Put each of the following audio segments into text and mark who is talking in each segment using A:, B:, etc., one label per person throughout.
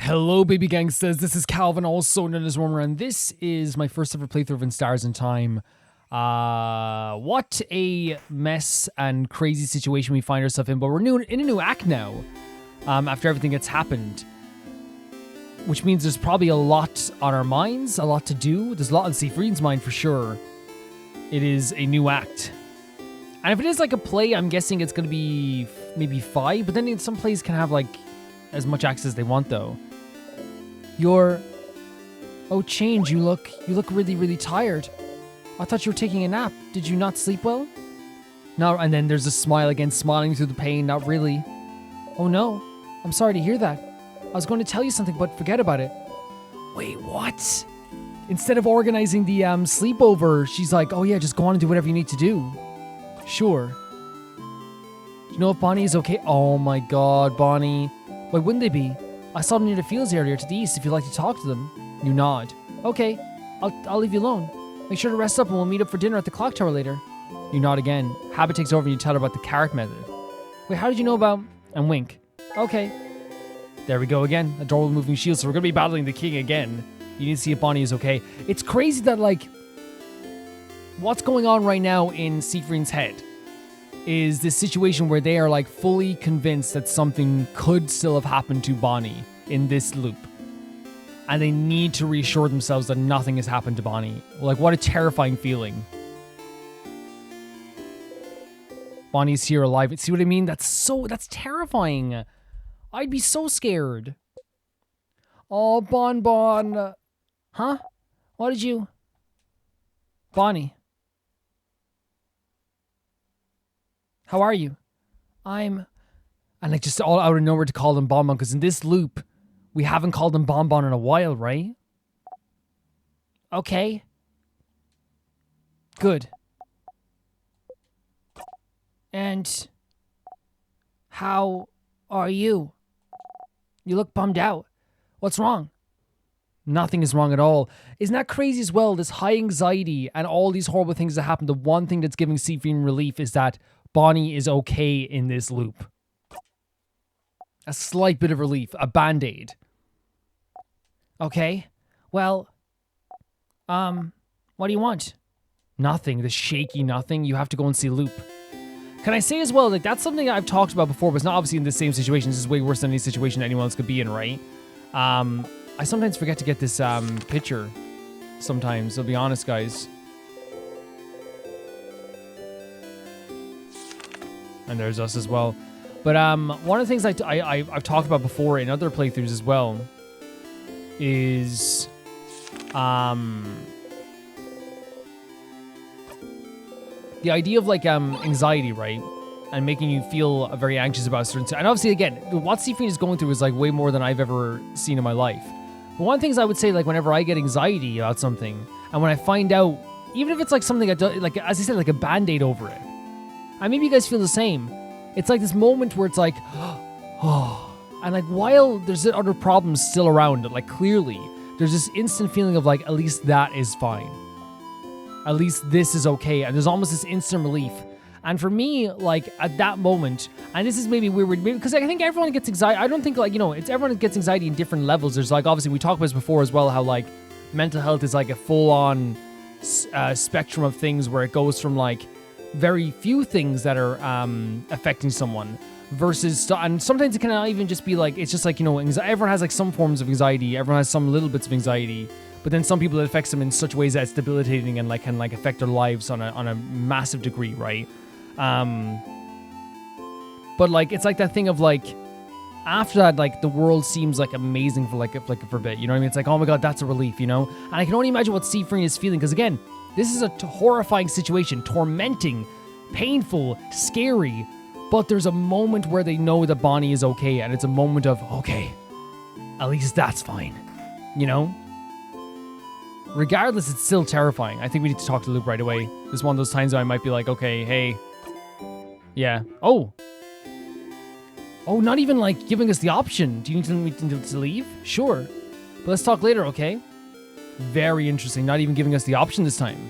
A: Hello, baby gangsters. This is Calvin, also known as Romer, and this is my first ever playthrough of In Stars in Time. What a mess and crazy situation we find ourselves in, but we're in a new act now, after everything that's happened. Which means there's probably a lot on our minds, a lot to do. There's a lot on Sifrin's mind for sure. It is a new act. And if it is like a play, I'm guessing it's going to be maybe 5, but then some plays can have like as much acts as they want though. Oh, Change, you look really, really tired. I thought you were taking a nap. Did you not sleep well? No, and then there's a smile again, smiling through the pain. Not really. Oh no, I'm sorry to hear that. I was going to tell you something, but forget about it. Wait, what? Instead of organizing the sleepover, she's like, oh yeah, just go on and do whatever you need to do. Sure. Do you know if Bonnie is okay? Oh my god, Bonnie. Why wouldn't they be? I saw them near the fields earlier to the east if you'd like to talk to them. You nod. Okay, I'll leave you alone. Make sure to rest up and we'll meet up for dinner at the clock tower later. You nod again. Habit takes over and you tell her about the carrot method. Wait, how did you know about... And wink. Okay. There we go again. Adorable moving shield, so we're going to be battling the king again. You need to see if Bonnie is okay. It's crazy that, like... What's going on right now in Sifrin's head is this situation where they are, like, fully convinced that something could still have happened to Bonnie in this loop. And they need to reassure themselves that nothing has happened to Bonnie. Like, what a terrifying feeling. Bonnie's here alive. See what I mean? That's terrifying. I'd be so scared. Oh, Bon. Huh? What did you... Bonnie. How are you? And like just all out of nowhere to call him Bonbon, because in this loop, we haven't called him Bonbon in a while, right? Okay. Good. And how are you? You look bummed out. What's wrong? Nothing is wrong at all. Isn't that crazy as well? This high anxiety and all these horrible things that happen. The one thing that's giving Sifrin relief is that Bonnie is okay in this loop. A slight bit of relief. A band-aid. Okay. Well, what do you want? Nothing. The shaky nothing. You have to go and see Loop. Can I say as well, like, that's something I've talked about before, but it's not obviously in the same situation. This is way worse than any situation anyone else could be in, right? I sometimes forget to get this picture. Sometimes, I'll be honest, guys. And there's us as well. But one of the things I've talked about before in other playthroughs as well is the idea of like anxiety, right? And making you feel very anxious about certain... And obviously, again, what Sifrin is going through is like way more than I've ever seen in my life. But one of the things I would say, like whenever I get anxiety about something, and when I find out, even if it's like something I do, like as I said, like a band-aid over it, and maybe you guys feel the same. It's like this moment where it's like, oh, and like while there's other problems still around, like clearly there's this instant feeling of like, at least that is fine. At least this is okay. And there's almost this instant relief. And for me, like at that moment, and this is maybe weird, because I think everyone gets anxiety. I don't think like, it's everyone gets anxiety in different levels. There's like, obviously we talked about this before as well, how like mental health is like a full on spectrum of things where it goes from like very few things that are affecting someone versus, and sometimes it can even just be like, it's just like, everyone has like some forms of anxiety. Everyone has some little bits of anxiety. But then some people it affects them in such ways that it's debilitating and like can like affect their lives on a massive degree, right? But like it's like that thing of like after that, like the world seems like amazing for like for a bit, you know what I mean? It's like, oh my god, that's a relief, And I can only imagine what Sifrin is feeling, because again, this is a horrifying situation, tormenting, painful, scary. But there's a moment where they know that Bonnie is okay, and it's a moment of okay, at least that's fine, Regardless, it's still terrifying. I think we need to talk to Luke right away. This is one of those times where I might be like, okay, hey. Yeah. Oh, not even like giving us the option. Do you need to leave? Sure. But let's talk later, okay? Very interesting. Not even giving us the option this time.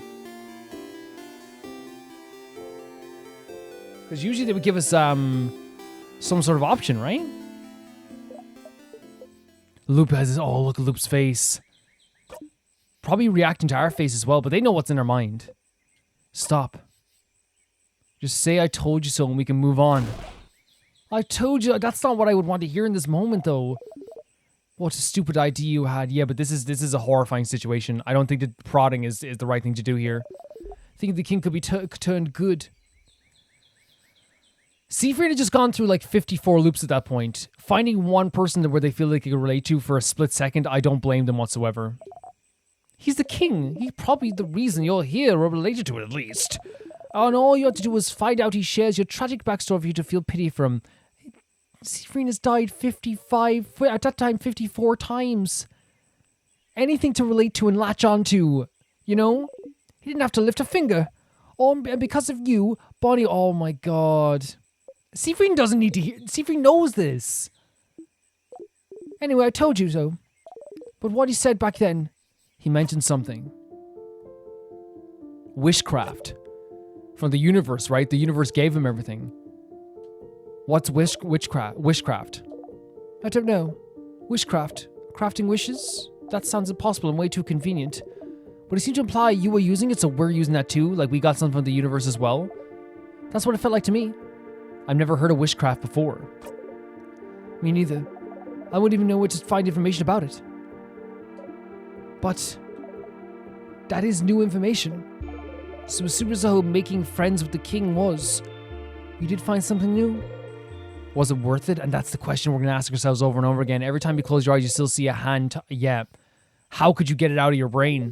A: Because usually they would give us some sort of option, right? Loop has his, oh, look at Loop's face. Probably reacting to our face as well, but they know what's in our mind. Stop. Just say I told you so and we can move on. I told you. That's not what I would want to hear in this moment, though. What a stupid idea you had. Yeah, but this is a horrifying situation. I don't think that prodding is the right thing to do here. I think the king could be turned good. Sifrin had just gone through like 54 loops at that point. Finding one person where they feel like they can relate to for a split second, I don't blame them whatsoever. He's the king. He's probably the reason you're here, or related to it at least. And all you have to do is find out he shares your tragic backstory for you to feel pity for him. Sifrin has died 54 times. Anything to relate to and latch onto, you know? He didn't have to lift a finger. Oh, and because of you, Bonnie, oh my god. Sifrin doesn't need to hear, Sifrin knows this. Anyway, I told you so. But what he said back then, he mentioned something. Wishcraft. From the universe, right? The universe gave him everything. What's wishcraft? I don't know. Wishcraft. Crafting wishes? That sounds impossible and way too convenient. But it seemed to imply you were using it, so we're using that too. Like we got something from the universe as well. That's what it felt like to me. I've never heard of wishcraft before. Me neither. I wouldn't even know where to find information about it. But that is new information. So as soon as making friends with the king was, you did find something new. Was it worth it? And that's the question we're going to ask ourselves over and over again. Every time you close your eyes, you still see a hand. Yeah. How could you get it out of your brain?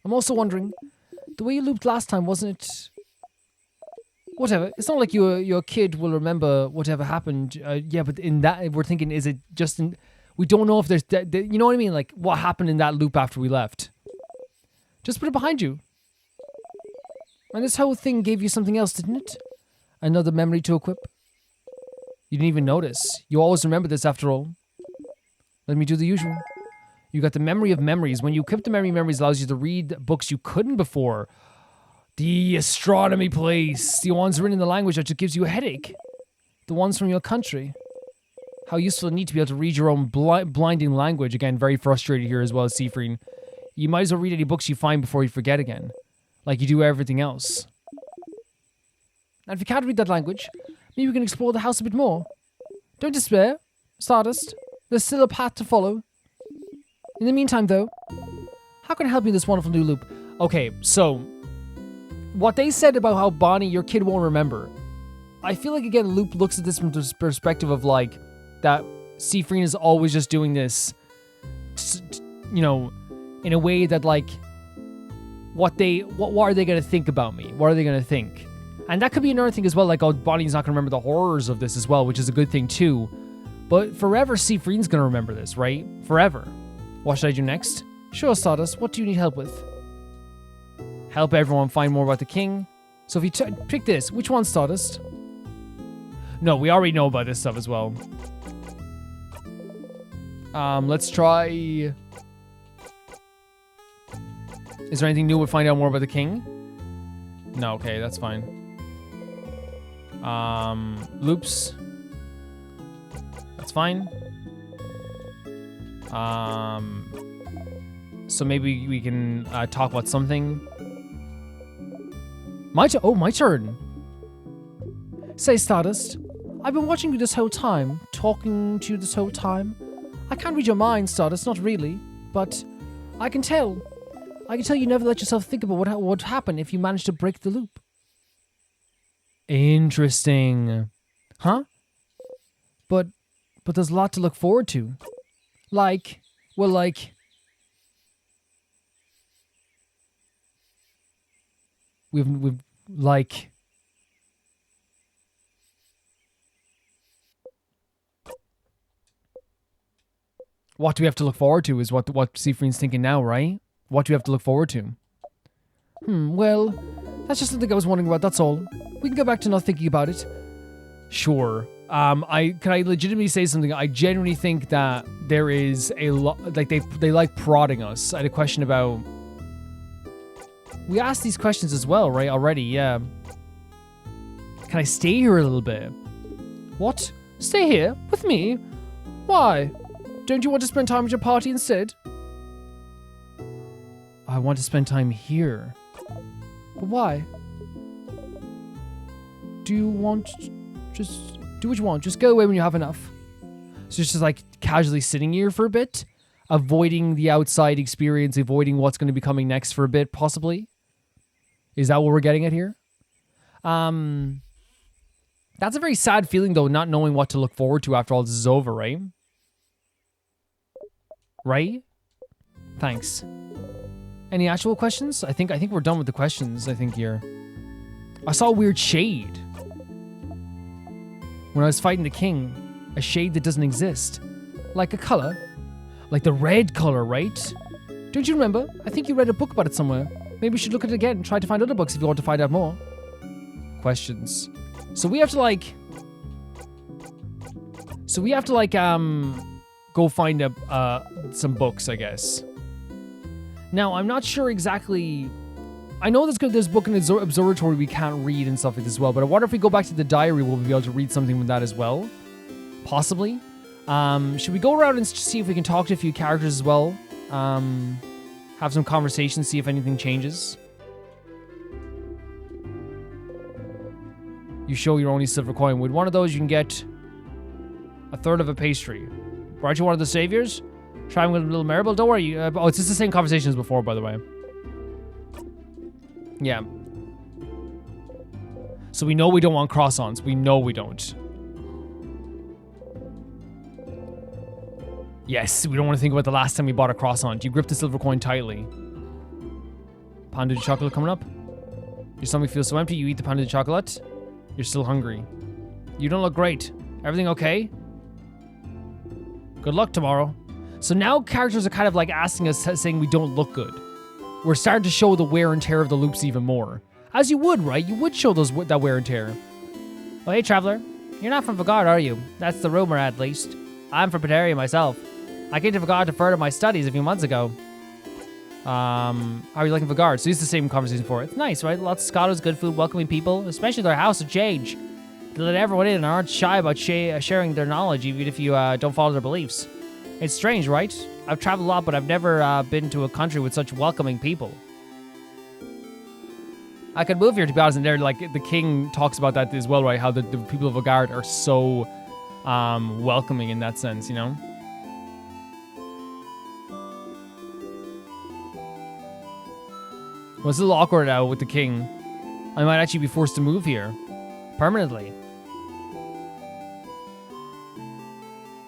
A: I'm also wondering, the way you looped last time, wasn't it... Whatever. It's not like your kid will remember whatever happened. Yeah, but in that, we're thinking, is it just in... We don't know if there's... you know what I mean? Like, what happened in that loop after we left? Just put it behind you. And this whole thing gave you something else, didn't it? Another memory to equip? You didn't even notice. You always remember this after all. Let me do the usual. You got the memory of memories. When you equip the memory of memories, it allows you to read books you couldn't before. The astronomy place. The ones written in the language that just gives you a headache. The ones from your country. How useful it need to be able to read your own blinding language. Again, very frustrated here as well as Sifrin. You might as well read any books you find before you forget again. Like you do everything else. And if you can't read that language, maybe we can explore the house a bit more. Don't despair, Stardust. There's still a path to follow. In the meantime, though, how can I help you in this wonderful new loop? Okay, so, what they said about how Bonnie, your kid, won't remember. I feel like, again, Loop looks at this from the perspective of, like, that Sifrin is always just doing this, you know, in a way that, like, what are they going to think about me? What are they going to think? And that could be another thing as well, like, oh, Bonnie's not going to remember the horrors of this as well, which is a good thing too. But forever, Sifrin's going to remember this, right? Forever. What should I do next? Sure, Stardust, what do you need help with? Help everyone find more about the king. So if you pick this, which one, Stardust? No, we already know about this stuff as well. Let's try... Is there anything new with find out more about the king? No, okay, that's fine. Loops. That's fine. So maybe we can talk about something. My turn. Say, Stardust, I've been watching you this whole time, talking to you this whole time. I can't read your mind, Stardust, not really, but I can tell. I can tell you never let yourself think about what would happen if you managed to break the loop. Interesting. Huh? But there's a lot to look forward to. Like, well, like... We've like... What do we have to look forward to is what Sifrin's thinking now, right? What do we have to look forward to? Well, that's just something I was wondering about, that's all. We can go back to not thinking about it. Sure. Can I legitimately say something? I genuinely think that there is a lot, like they like prodding us. I had a question about... We asked these questions as well, right? Already, yeah. Can I stay here a little bit? What? Stay here? With me? Why? Don't you want to spend time with your party instead? I want to spend time here. But why? Do you want... Just do what you want. Just go away when you have enough. So it's just like casually sitting here for a bit. Avoiding the outside experience. Avoiding what's going to be coming next for a bit, possibly. Is that what we're getting at here? That's a very sad feeling, though, not knowing what to look forward to after all this is over, right? Right? Thanks. Any actual questions? I think we're done with the questions, I think, here. I saw a weird shade. When I was fighting the king. A shade that doesn't exist. Like a color. Like the red color, right? Don't you remember? I think you read a book about it somewhere. Maybe you should look at it again and try to find other books if you want to find out more. Questions. So we have to like... go find some books, I guess. Now, I'm not sure exactly... I know there's a book in the observatory we can't read and stuff like this as well, but I wonder if we go back to the diary, we'll be able to read something from that as well. Possibly. Should we go around and see if we can talk to a few characters as well? Have some conversations, see if anything changes. You show your only silver coin. With one of those, you can get a third of a pastry. Aren't you one of the saviors? Trying with a little marble? Don't worry. It's just the same conversation as before, by the way. Yeah. So we know we don't want cross-ons. We know we don't. Yes, we don't want to think about the last time we bought a croissant. Do you grip the silver coin tightly? Pounded chocolate coming up? Your stomach feels so empty, you eat the pounded chocolate? You're still hungry. You don't look great. Everything okay? Good luck tomorrow. So now characters are kind of like asking us, saying we don't look good. We're starting to show the wear and tear of the loops even more. As you would, right? You would show that wear and tear. Oh, hey, traveler. You're not from Vagard, are you? That's the rumor, at least. I'm from Pateria myself. I came to Vagard to further my studies a few months ago. How are you liking Vagard? So it's the same conversation before. It's nice, right? Lots of scholars, good food, welcoming people, especially their house of change. They let everyone in and aren't shy about sharing their knowledge, even if you don't follow their beliefs. It's strange, right? I've traveled a lot, but I've never been to a country with such welcoming people. I could move here, to be honest, and there, like, the king talks about that as well, right? How the people of Vagard are so welcoming in that sense, you know? Well, it's a little awkward now with the king. I might actually be forced to move here. Permanently.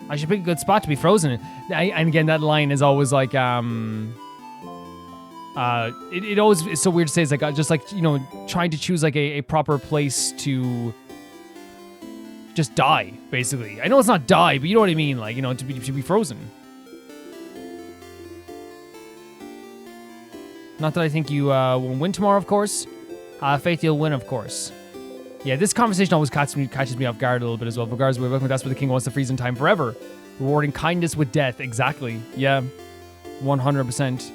A: I should pick a good spot to be frozen in. And again, that line is always like, it always is so weird to say. It's like, just like, you know, trying to choose like a proper place to just die, basically. I know it's not die, but you know what I mean? Like, you know, to be frozen. Not that I think you will win tomorrow, of course. Faith you'll win, of course. Yeah, this conversation always catches me off guard a little bit as well. Vagard's way of welcome, that's what the king wants to freeze in time forever. Rewarding kindness with death. Exactly. Yeah. 100%.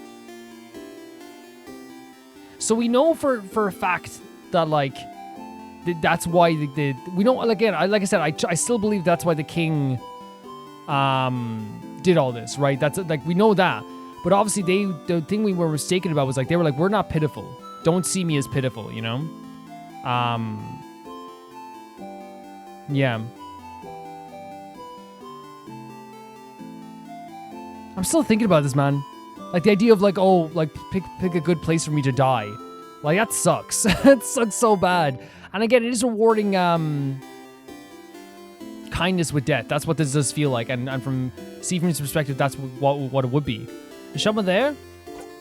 A: So we know for a fact that, like, that's why we know, again, like I said, I still believe that's why the king did all this, right? That's, like, we know that. But obviously the thing we were mistaken about was, like, they were like, we're not pitiful. Don't see me as pitiful, you know? Yeah. I'm still thinking about this, man. Like, the idea of, like, oh, like, pick a good place for me to die. Like, that sucks. That sucks so bad. And again, it is rewarding kindness with death. That's what this does feel like. And from Sifrin's perspective, that's what it would be. Is someone there?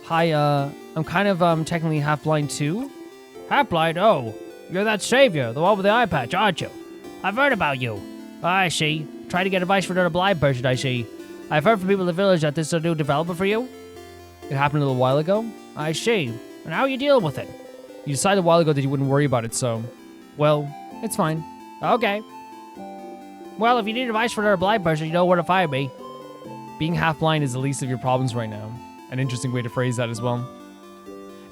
A: Hi, I'm kind of technically half-blind too. Half-blind? Oh, you're that savior, the one with the eye patch, aren't you? I've heard about you. I see. Try to get advice for another blind person, I see. I've heard from people in the village that this is a new development for you. It happened a little while ago. I see. And how are you dealing with it? You decided a while ago that you wouldn't worry about it, so... Well, it's fine. Okay. Well, if you need advice for another blind person, you know where to find me. Being half-blind is the least of your problems right now. An interesting way to phrase that as well.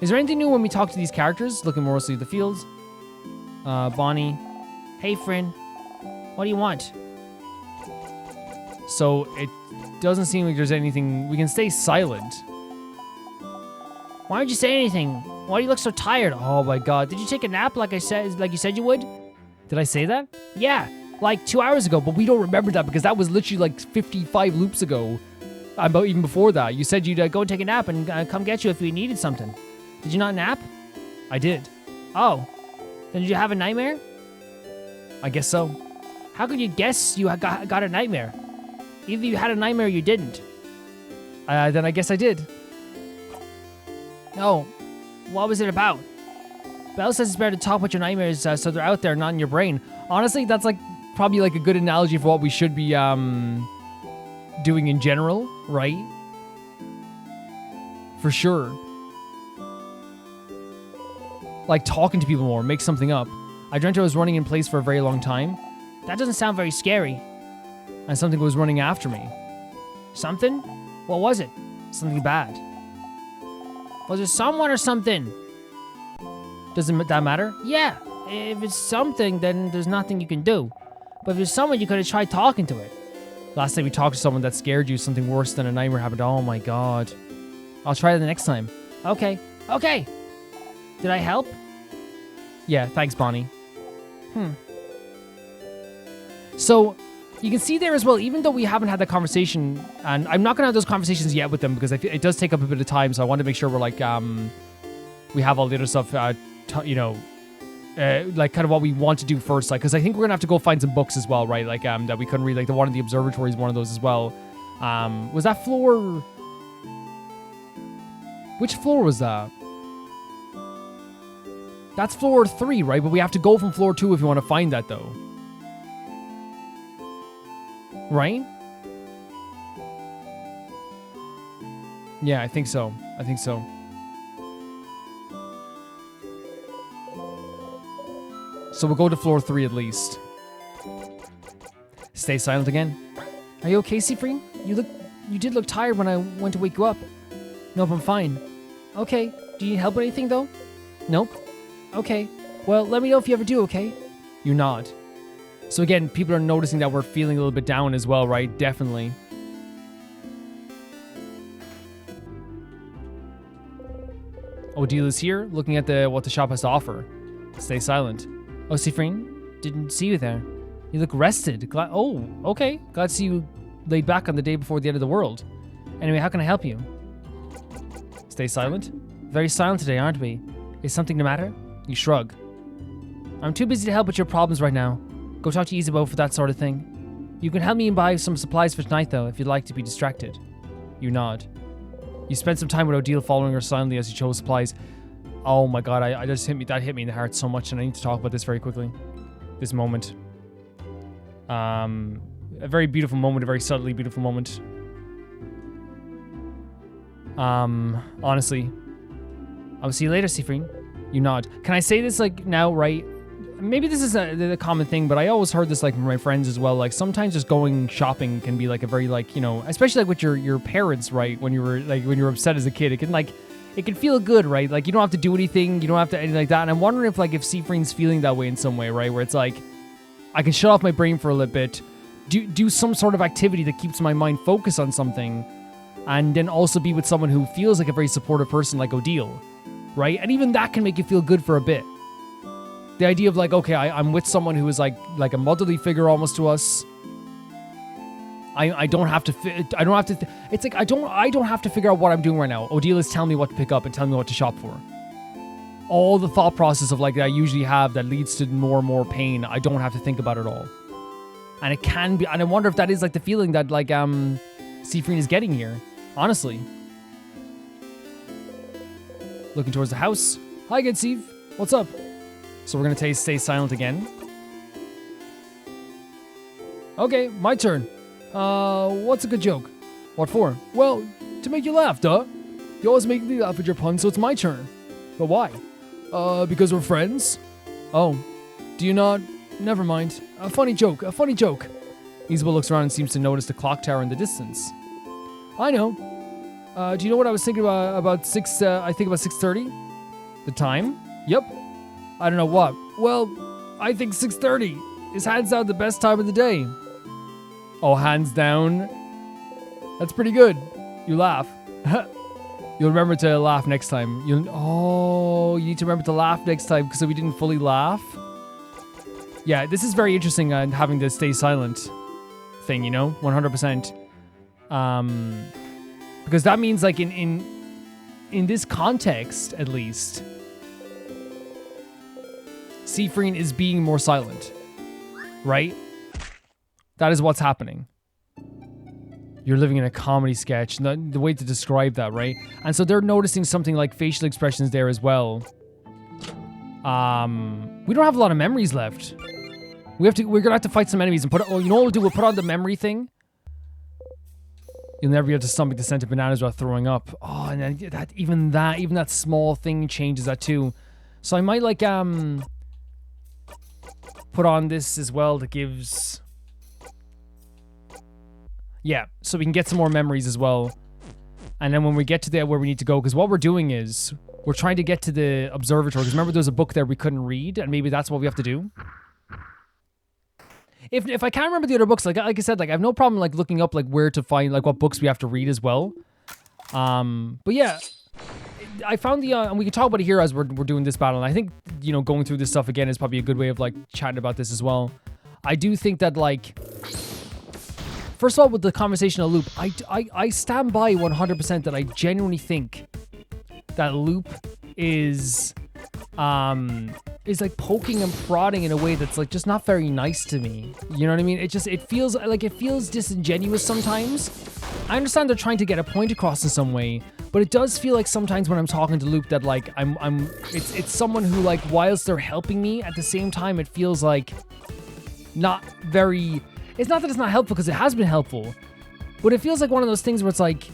A: Is there anything new when we talk to these characters? Looking mostly at the fields. Bonnie. Hey, Frin. What do you want? So, doesn't seem like there's anything. We can stay silent. Why didn't you say anything? Why do you look so tired? Oh my god. Did you take a nap like you said you would? Did I say that? Yeah, like 2 hours ago, but we don't remember that because that was literally like 55 loops ago. About even before that. You said you'd go and take a nap and come get you if you needed something. Did you not nap? I did. Oh. Then did you have a nightmare? I guess so. How could you guess you got a nightmare? Either you had a nightmare or you didn't. Then I guess I did. Oh, what was it about? Belle says it's better to talk about your nightmares so they're out there, not in your brain. Honestly, that's like probably like a good analogy for what we should be doing in general, right? For sure. Like talking to people more, make something up. I dreamt I was running in place for a very long time. That doesn't sound very scary. And something was running after me. Something? What was it? Something bad. Was it someone or something? Doesn't that matter? Yeah, if it's something, then there's nothing you can do. But if it's someone, you could have tried talking to it. Last time we talked to someone that scared you, something worse than a nightmare happened. Oh my god. I'll try it the next time. Okay. Okay. Did I help? Yeah, thanks, Bonnie. So, you can see there as well, even though we haven't had that conversation, and I'm not going to have those conversations yet with them because it does take up a bit of time, so I want to make sure we're like, we have all the other stuff, like kind of what we want to do first, like, because I think we're going to have to go find some books as well, right, like, that we couldn't read, like the one in the observatory is one of those as well. Was that floor... Which floor was that? That's floor 3, right, but we have to go from floor 2 if you want to find that, though. Right? Yeah, I think so. I think so. So we'll go to floor 3 at least. Stay silent again. Are you okay, Sifrin? You did look tired when I went to wake you up. Nope, I'm fine. Okay. Do you need help with anything, though? Nope. Okay. Well, let me know if you ever do, okay? You nod. So again, people are noticing that we're feeling a little bit down as well, right? Definitely. Odile is here, looking at what the shop has to offer. Stay silent. Oh, Sifrin, didn't see you there. You look rested. Oh, okay. Glad to see you laid back on the day before the end of the world. Anyway, how can I help you? Stay silent. Very silent today, aren't we? Is something the matter? You shrug. I'm too busy to help with your problems right now. Go talk to Isabeau for that sort of thing. You can help me buy some supplies for tonight, though, if you'd like to be distracted. You nod. You spent some time with Odile, following her silently as you chose supplies. Oh my god, that hit me in the heart so much, and I need to talk about this very quickly. This moment. A very beautiful moment, a very subtly beautiful moment. Honestly. I'll see you later, Sifrin. You nod. Can I say this, like, now, right? Maybe this is a common thing, but I always heard this, like, from my friends as well. Like, sometimes just going shopping can be, like, a very, like, you know, especially, like, with your parents, right? When you were upset as a kid, it can feel good, right? Like, you don't have to do anything, you don't have to anything like that. And I'm wondering if Sifrin's feeling that way in some way, right? Where it's like, I can shut off my brain for a little bit, do some sort of activity that keeps my mind focused on something, and then also be with someone who feels like a very supportive person like Odile, right? And even that can make you feel good for a bit. The idea of, like, okay, I'm with someone who is like a motherly figure almost to us. I don't have to. It's like I don't have to figure out what I'm doing right now. Odile is telling me what to pick up and telling me what to shop for. All the thought process of, like, that I usually have that leads to more and more pain, I don't have to think about it all. And it can be, and I wonder if that is, like, the feeling that, like, Sifrin is getting here. Honestly. Looking towards the house. Hi again, Sif. What's up? So we're gonna stay silent again. Okay, my turn. What's a good joke? What for? Well, to make you laugh, duh. You always make me laugh with your puns, so it's my turn. But why? Because we're friends? Oh, do you not? Never mind. A funny joke. Isabel looks around and seems to notice the clock tower in the distance. I know. Do you know what I was thinking about I think about 6:30? The time? Yep. I don't know what. Well, I think 6:30 is hands down the best time of the day. Oh, hands down? That's pretty good. You laugh. You'll remember to laugh next time. You need to remember to laugh next time because we didn't fully laugh. Yeah, this is very interesting, having the stay silent thing, you know, 100%. Because that means, like, in this context, at least, Sifrin is being more silent, right? That is what's happening. You're living in a comedy sketch, the way to describe that, right? And so they're noticing something like facial expressions there as well. We don't have a lot of memories left. We're gonna have to fight some enemies and you know what we'll do? We'll put on the memory thing. You'll never be able to stomach the scent of bananas without throwing up. Oh, and then even that small thing changes that too. So I might, like, put on this as well that gives... Yeah, so we can get some more memories as well. And then when we get to where we need to go, because what we're doing is we're trying to get to the observatory. Because remember, there's a book there we couldn't read, and maybe that's what we have to do. If I can't remember the other books, like I said, like I have no problem like looking up like where to find like what books we have to read as well. But yeah, I found the and we can talk about it here as we're doing this battle. And I think, you know, going through this stuff again is probably a good way of like chatting about this as well. I do think that, like, first of all, with the conversational loop, I stand by 100% that I genuinely think that loop is like poking and prodding in a way that's like just not very nice to me. You know what I mean? It feels disingenuous sometimes. I understand they're trying to get a point across in some way, but it does feel like sometimes when I'm talking to Loop that like it's someone who, like, whilst they're helping me, at the same time it feels like not very... It's not that it's not helpful, because it has been helpful, but it feels like one of those things where it's like,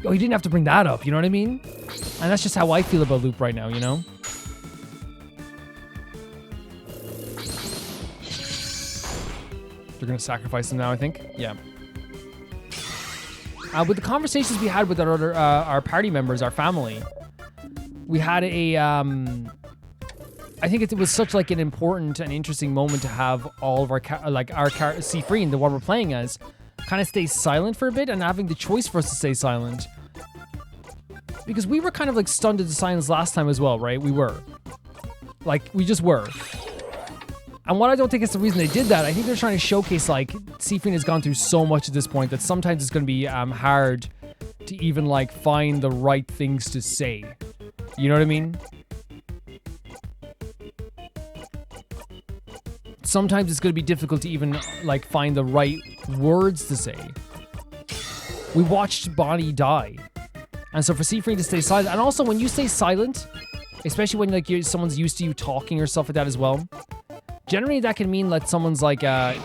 A: oh, you didn't have to bring that up, you know what I mean? And that's just how I feel about Loop right now, you know? They're gonna sacrifice him now, I think. Yeah. With the conversations we had with our party members, our family, we had a I think it was such like an important and interesting moment to have all of our Sifrin, the one we're playing as, kind of stay silent for a bit, and having the choice for us to stay silent. Because we were kind of like stunned into silence last time as well, right? We were. Like, we just were. And what I don't think is the reason they did that, I think they're trying to showcase, like, Sifrin has gone through so much at this point that sometimes it's going to be hard to even, like, find the right things to say. You know what I mean? Sometimes it's going to be difficult to even, like, find the right words to say. We watched Bonnie die. And so for Sifrin to stay silent, and also when you stay silent, especially when, like, someone's used to you talking or stuff like that as well, generally that can mean that someone's, like,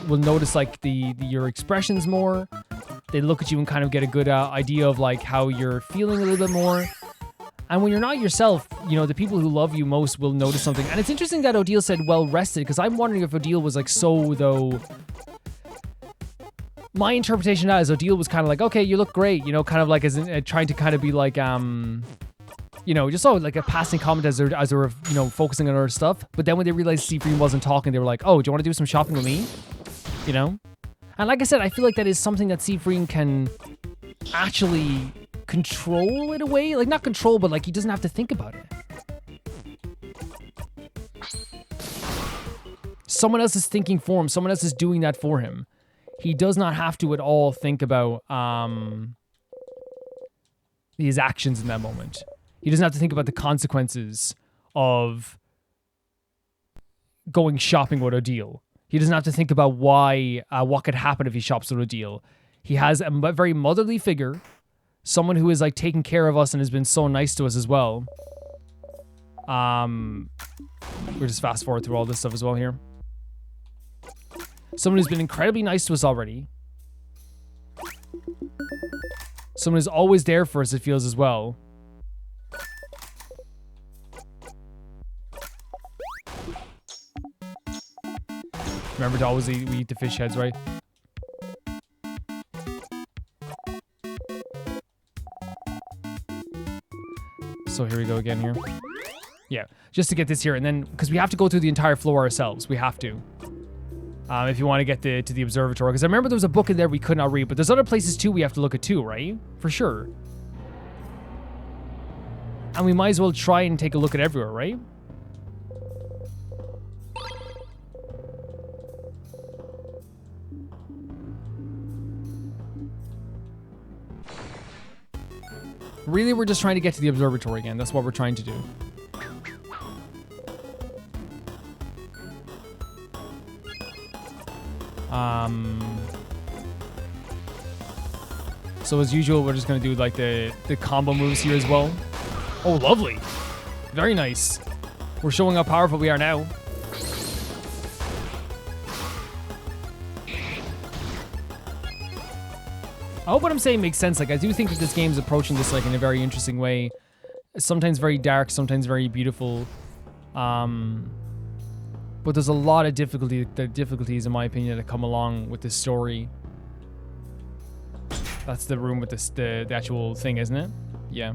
A: will notice, like, your expressions more. They look at you and kind of get a good idea of, like, how you're feeling a little bit more. And when you're not yourself, you know, the people who love you most will notice something. And it's interesting that Odile said well rested, because I'm wondering if Odile was like so, though. My interpretation of that is Odile was kind of like, okay, you look great, you know, kind of like as in, trying to kind of be like, you know, just like a passing comment as they were, you know, focusing on other stuff. But then when they realized Sifrin wasn't talking, they were like, oh, do you want to do some shopping with me? You know? And like I said, I feel like that is something that Sifrin can actually control in a way. Like, not control, but like he doesn't have to think about it. Someone else is thinking for him. Someone else is doing that for him. He does not have to at all think about his actions in that moment. He doesn't have to think about the consequences of going shopping with Odile. He doesn't have to think about what could happen if he shops with Odile. He has a very motherly figure, someone who is like taking care of us and has been so nice to us as well. We'll just fast forward through all this stuff as well here. Someone who's been incredibly nice to us already. Someone who's always there for us, it feels as well. Remember to always we eat the fish heads, right? So here we go again here. Yeah, just to get this here, and then, because we have to go through the entire floor ourselves. We have to. If you want to get to the observatory. Because I remember there was a book in there we could not read. But there's other places too we have to look at too, right? For sure. And we might as well try and take a look at everywhere, right? Really, we're just trying to get to the observatory again. That's what we're trying to do. So as usual, we're just gonna do like the combo moves here as well. Oh, lovely. Very nice. We're showing how powerful we are now. I hope what I'm saying makes sense. Like, I do think that this game is approaching this like in a very interesting way. Sometimes very dark, sometimes very beautiful. But there's a lot of difficulties, in my opinion, that come along with this story. That's the room with this, the actual thing, isn't it? Yeah.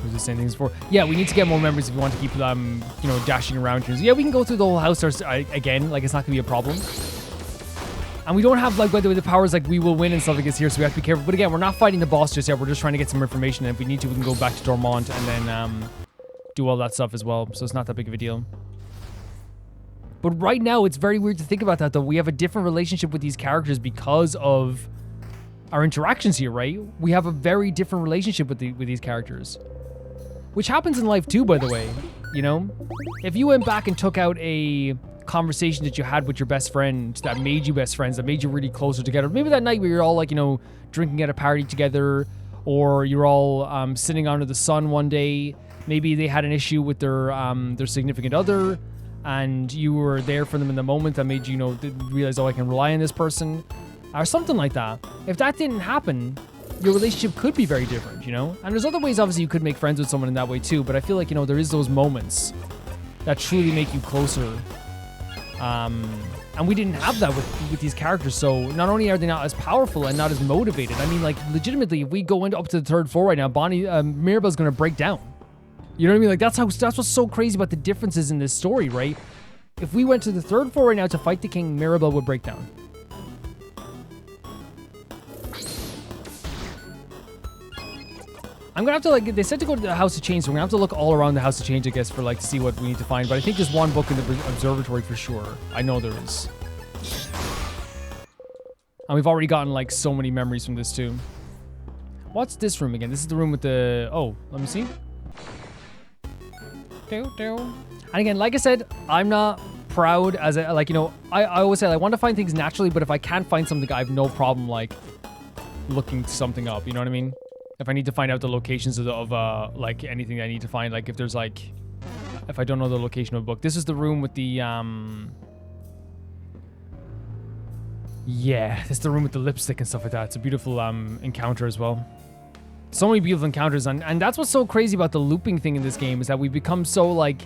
A: Who's the same things for? Yeah, we need to get more members if we want to keep you know, dashing around here. So yeah, we can go through the whole house again. Like, it's not gonna be a problem. And we don't have, like, by the way, the powers, like, we will win and stuff like this here, so we have to be careful. But again, we're not fighting the boss just yet. We're just trying to get some information, and if we need to, we can go back to Dormont and then do all that stuff as well. So it's not that big of a deal. But right now, it's very weird to think about that, though. We have a different relationship with these characters because of our interactions here, right? We have a very different relationship with these characters. Which happens in life, too, by the way. You know? If you went back and took out a conversation that you had with your best friend that made you best friends, that made you really closer together. Maybe that night where you're all, like, you know, drinking at a party together, or you're all sitting under the sun one day. Maybe they had an issue with their significant other, and you were there for them in the moment that made you, you know, realize, oh, I can rely on this person, or something like that. If that didn't happen, your relationship could be very different, you know? And there's other ways, obviously, you could make friends with someone in that way too, but I feel like, you know, there is those moments that truly make you closer. And we didn't have that with these characters, so not only are they not as powerful and not as motivated, I mean, like, legitimately, if we go up to the third floor right now, Mirabelle's gonna break down. You know what I mean? Like, that's what's so crazy about the differences in this story, right? If we went to the third floor right now to fight the king, Mirabelle would break down. I'm gonna have to, like, they said to go to the House of Change, so we're gonna have to look all around the House of Change, I guess, for, like, to see what we need to find. But I think there's one book in the observatory for sure. I know there is. And we've already gotten, like, so many memories from this too. What's this room again? This is the room with the... Oh, let me see. And again, like I said, I'm not proud as a, like, you know, I always say I want to find things naturally, but if I can't find something, I have no problem, like, looking something up, you know what I mean? If I need to find out the locations of like, anything I need to find, like, if there's, like, if I don't know the location of a book. This is the room with the, yeah, this is the room with the lipstick and stuff like that. It's a beautiful, encounter as well. So many beautiful encounters, and that's what's so crazy about the looping thing in this game, is that we become so, like,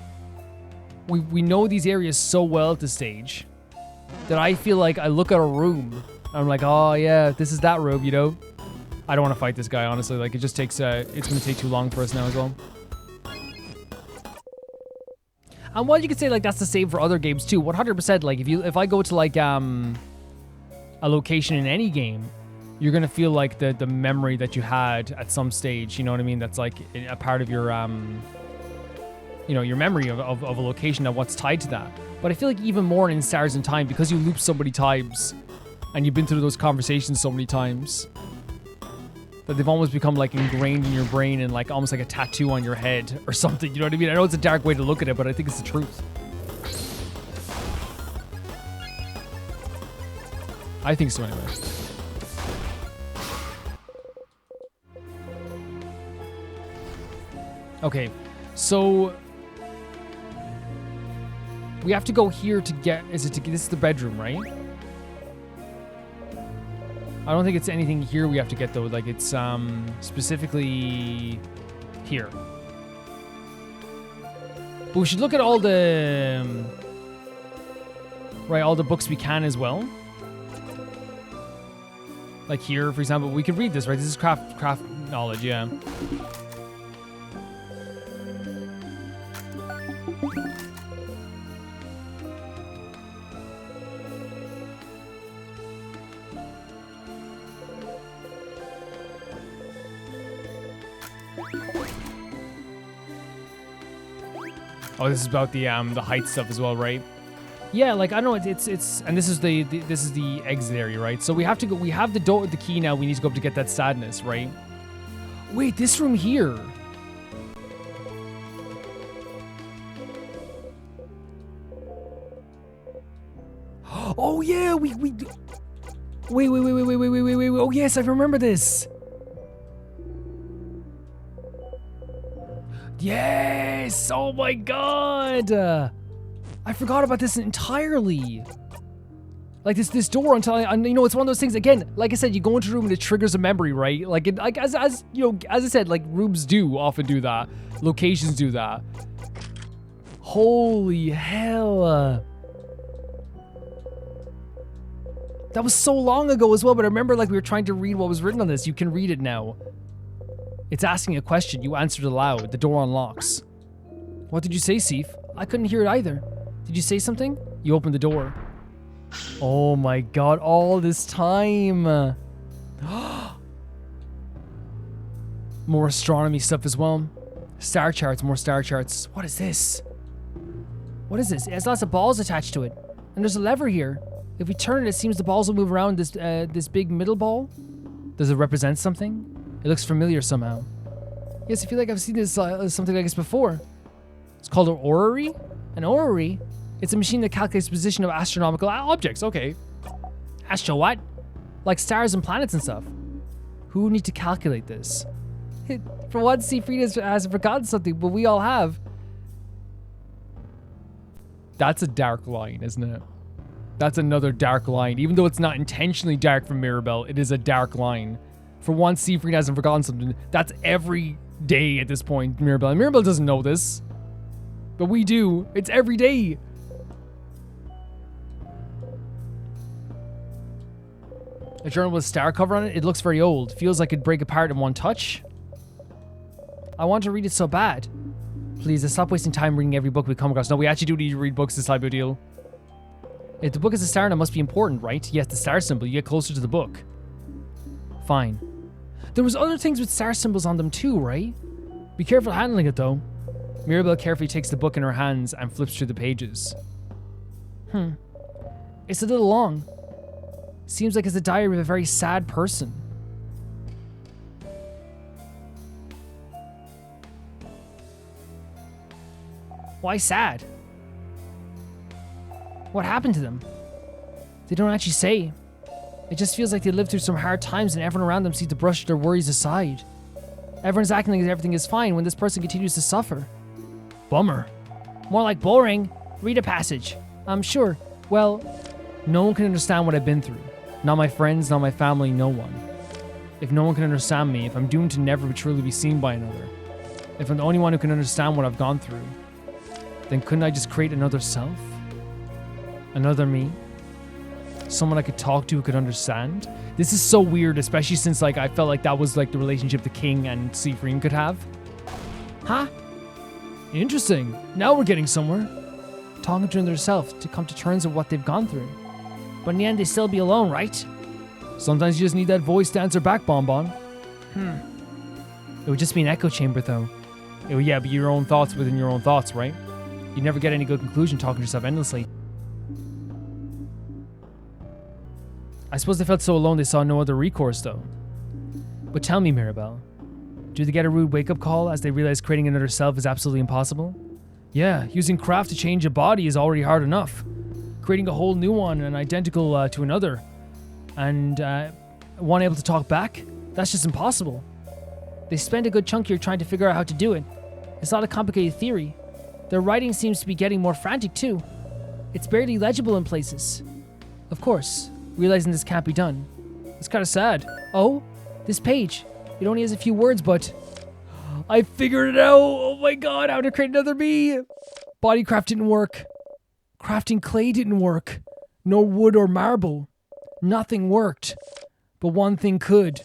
A: we know these areas so well at this stage that I feel like I look at a room, and I'm like, oh, yeah, this is that room, you know? I don't want to fight this guy, honestly. Like, it just takes, it's going to take too long for us now as well. And while you could say, like, that's the same for other games too, 100%, like, if I go to, like, a location in any game, you're going to feel like the memory that you had at some stage, you know what I mean? That's, like, a part of your, you know, your memory of a location and what's tied to that. But I feel like even more in Stars in Time, because you loop so many times, and you've been through those conversations so many times, that they've almost become, like, ingrained in your brain and, like, almost like a tattoo on your head or something, you know what I mean? I know it's a dark way to look at it, but I think it's the truth. I think so anyway. Okay, so we have to go here to get, this is the bedroom, right? I don't think it's anything here we have to get, though. Like, it's specifically here. But we should look at all the right, all the books we can as well. Like here, for example, we could read this, right? This is craft knowledge, yeah. Oh, this is about the height stuff as well, right? Yeah, like I know it's and this is the exit area, right? So we have to go. We have the key now. We need to go up to get that sadness, right? Wait, this room here. Oh yeah, we. Wait. Oh yes, I remember this. Yes! Oh my god! I forgot about this entirely. Like this door until you know, it's one of those things again. Like I said, you go into a room and it triggers a memory, right? Like as you know, as I said, like rooms do often do that. Locations do that. Holy hell! That was so long ago as well. But I remember, like we were trying to read what was written on this. You can read it now. It's asking a question. You answered aloud. The door unlocks. What did you say, Sif? I couldn't hear it either. Did you say something? You opened the door. Oh my god, all this time. More astronomy stuff as well. Star charts, more star charts. What is this? What is this? It has lots of balls attached to it. And there's a lever here. If we turn it, it seems the balls will move around this big middle ball. Does it represent something? It looks familiar somehow. Yes, I feel like I've seen this something like this before. It's called an orrery. An orrery? It's a machine that calculates the position of astronomical objects. Okay. Astro what? Like stars and planets and stuff. Who need to calculate this? For once, Sifrin has forgotten something, but we all have. That's a dark line, isn't it? That's another dark line. Even though it's not intentionally dark for Mirabelle, it is a dark line. For once, Sifrin hasn't forgotten something. That's every day at this point, Mirabelle. Mirabelle doesn't know this. But we do. It's every day. A journal with a star cover on it. It looks very old. Feels like it'd break apart in one touch. I want to read it so bad. Please, stop wasting time reading every book we come across. No, we actually do need to read books this time, Odile. If the book is a star, it must be important, right? Yes, the star symbol. You get closer to the book. Fine. There was other things with star symbols on them too, right? Be careful handling it though. Mirabelle carefully takes the book in her hands and flips through the pages. It's a little long. Seems like it's a diary of a very sad person. Why sad? What happened to them? They don't actually say. It just feels like they lived through some hard times and everyone around them seems to brush their worries aside. Everyone's acting like everything is fine when this person continues to suffer. Bummer. More like boring. Read a passage. I'm sure. Well, no one can understand what I've been through. Not my friends, not my family, no one. If no one can understand me, if I'm doomed to never truly be seen by another, if I'm the only one who can understand what I've gone through, then couldn't I just create another self? Another me? Someone I could talk to who could understand? This is so weird, especially since like I felt like that was like the relationship the king and Sifrin could have. Huh? Interesting. Now we're getting somewhere. Talking to themselves to come to terms with what they've gone through. But in the end, they still be alone, right? Sometimes you just need that voice to answer back, Bonbon. It would just be an echo chamber, though. It would, yeah, be your own thoughts within your own thoughts, right? You never get any good conclusion talking to yourself endlessly. I suppose they felt so alone they saw no other recourse, though. But tell me, Mirabelle, do they get a rude wake-up call as they realize creating another self is absolutely impossible? Yeah, using craft to change a body is already hard enough. Creating a whole new one and identical to another, and one able to talk back, that's just impossible. They spend a good chunk here trying to figure out how to do it. It's not a complicated theory. Their writing seems to be getting more frantic too. It's barely legible in places. Of course, realizing this can't be done. It's kind of sad. Oh, this page. It only has a few words, but I figured it out. Oh my god, how to create another me. Bodycraft didn't work. Crafting clay didn't work. No wood or marble. Nothing worked. but one thing could.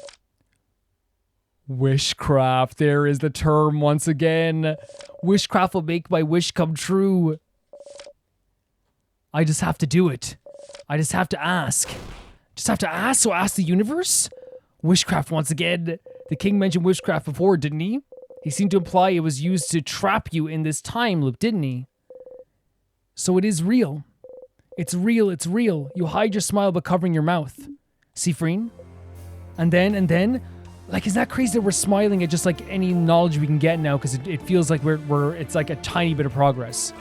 A: Wishcraft. There is the term once again. Wishcraft will make my wish come true. I just have to do it. I just have to ask. Just have to ask, so ask the universe? Wishcraft once again. The king mentioned wishcraft before, didn't he? He seemed to imply it was used to trap you in this time loop, didn't he? So it is real. It's real, it's real. You hide your smile by covering your mouth. Sifrin? And then, like, isn't that crazy that we're smiling at just like any knowledge we can get now, because it feels like it's like a tiny bit of progress.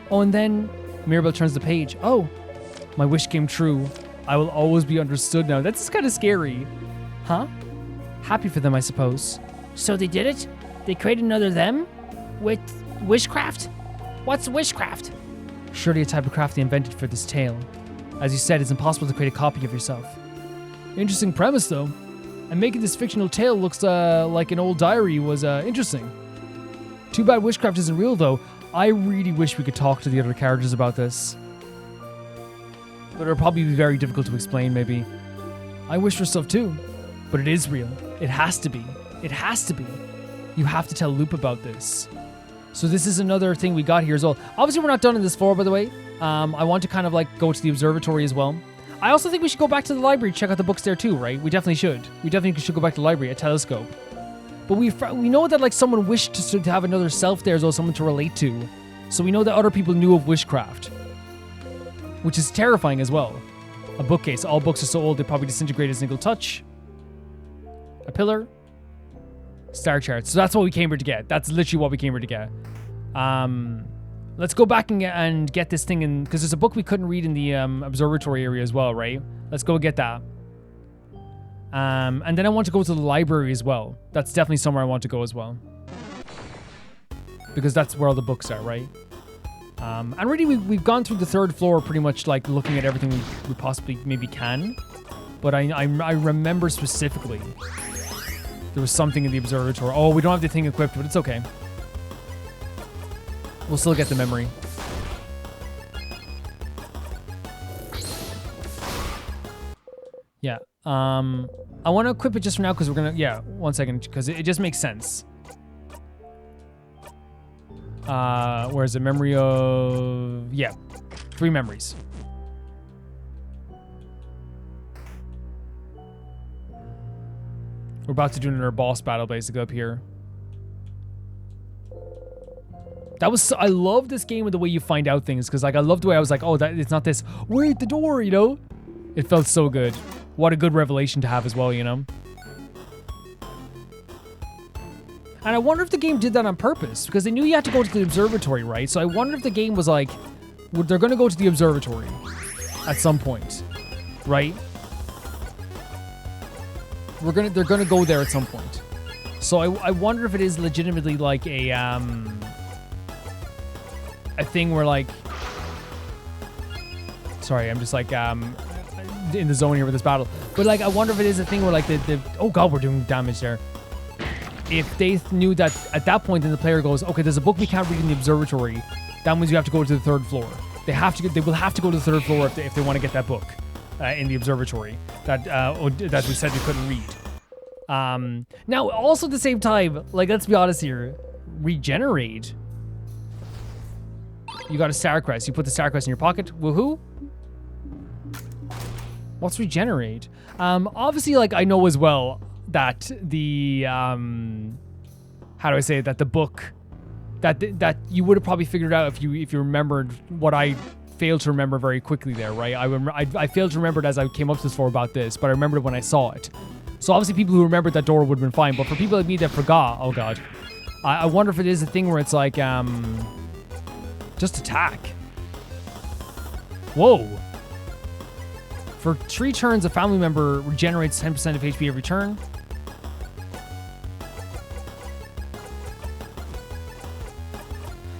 A: Oh, and then Mirabelle turns the page. Oh, my wish came true. I will always be understood now. That's kind of scary. Huh? Happy for them, I suppose. So they did it? They created another them? With wishcraft? What's wishcraft? Surely a type of craft they invented for this tale. As you said, it's impossible to create a copy of yourself. Interesting premise, though. And making this fictional tale looks like an old diary was interesting. Too bad wishcraft isn't real, though. I really wish we could talk to the other characters about this. But it'll probably be very difficult to explain, maybe. I wish for stuff too. But it is real. It has to be. It has to be. You have to tell Loop about this. So this is another thing we got here as well. Obviously, we're not done in this floor, by the way. I want to kind of like go to the observatory as well. I also think we should go back to the library, check out the books there too, right? We definitely should. We definitely should go back to the library, a telescope. But we know that like someone wished to have another self there as well, someone to relate to. So we know that other people knew of wishcraft, which is terrifying as well. A bookcase. All books are so old they probably disintegrate a single touch. A pillar. Star charts. So that's what we came here to get. That's literally what we came here to get. Let's go back and get this thing in, because there's a book we couldn't read in the observatory area as well, right? Let's go get that. And then I want to go to the library as well. That's definitely somewhere I want to go as well, because that's where all the books are, right? And really, we've gone through the third floor pretty much, like looking at everything we possibly maybe can. But I remember specifically there was something in the observatory. Oh, we don't have the thing equipped, but it's okay. We'll still get the memory. Yeah. I want to equip it just for now because we're gonna. Yeah, 1 second, because it just makes sense. Where is it? Memory of... Yeah. 3 memories. We're about to do another boss battle basically up here. That was... I love this game with the way you find out things, because like I love the way I was like, oh, that it's not this. Wait, the door, you know? It felt so good. What a good revelation to have as well, you know? And I wonder if the game did that on purpose, because they knew you had to go to the observatory, right? So I wonder if the game was like, they're going to go to the observatory at some point, right? They're gonna go there at some point. So I wonder if it is legitimately like a thing where like, sorry, I'm just like in the zone here with this battle. But like, I wonder if it is a thing where like the oh god, we're doing damage there. If they knew that at that point, then the player goes, okay, there's a book we can't read in the observatory. That means you have to go to the 3rd floor. They will have to go to the 3rd floor if they want to get that book in the observatory that we said we couldn't read. Now, also at the same time, like, let's be honest here, regenerate. You got a star crest. You put the star crest in your pocket. Woohoo! What's regenerate? Obviously, like, I know as well that the how do I say it? That the book that you would have probably figured out if you remembered what I failed to remember very quickly there, right? I failed to remember it as I came up to this floor about this, but I remembered it when I saw it. So obviously people who remembered that door would have been fine, but for people like me that forgot, oh god, I wonder if it is a thing where it's like just attack. Whoa. For 3 turns, a family member regenerates 10% of HP every turn.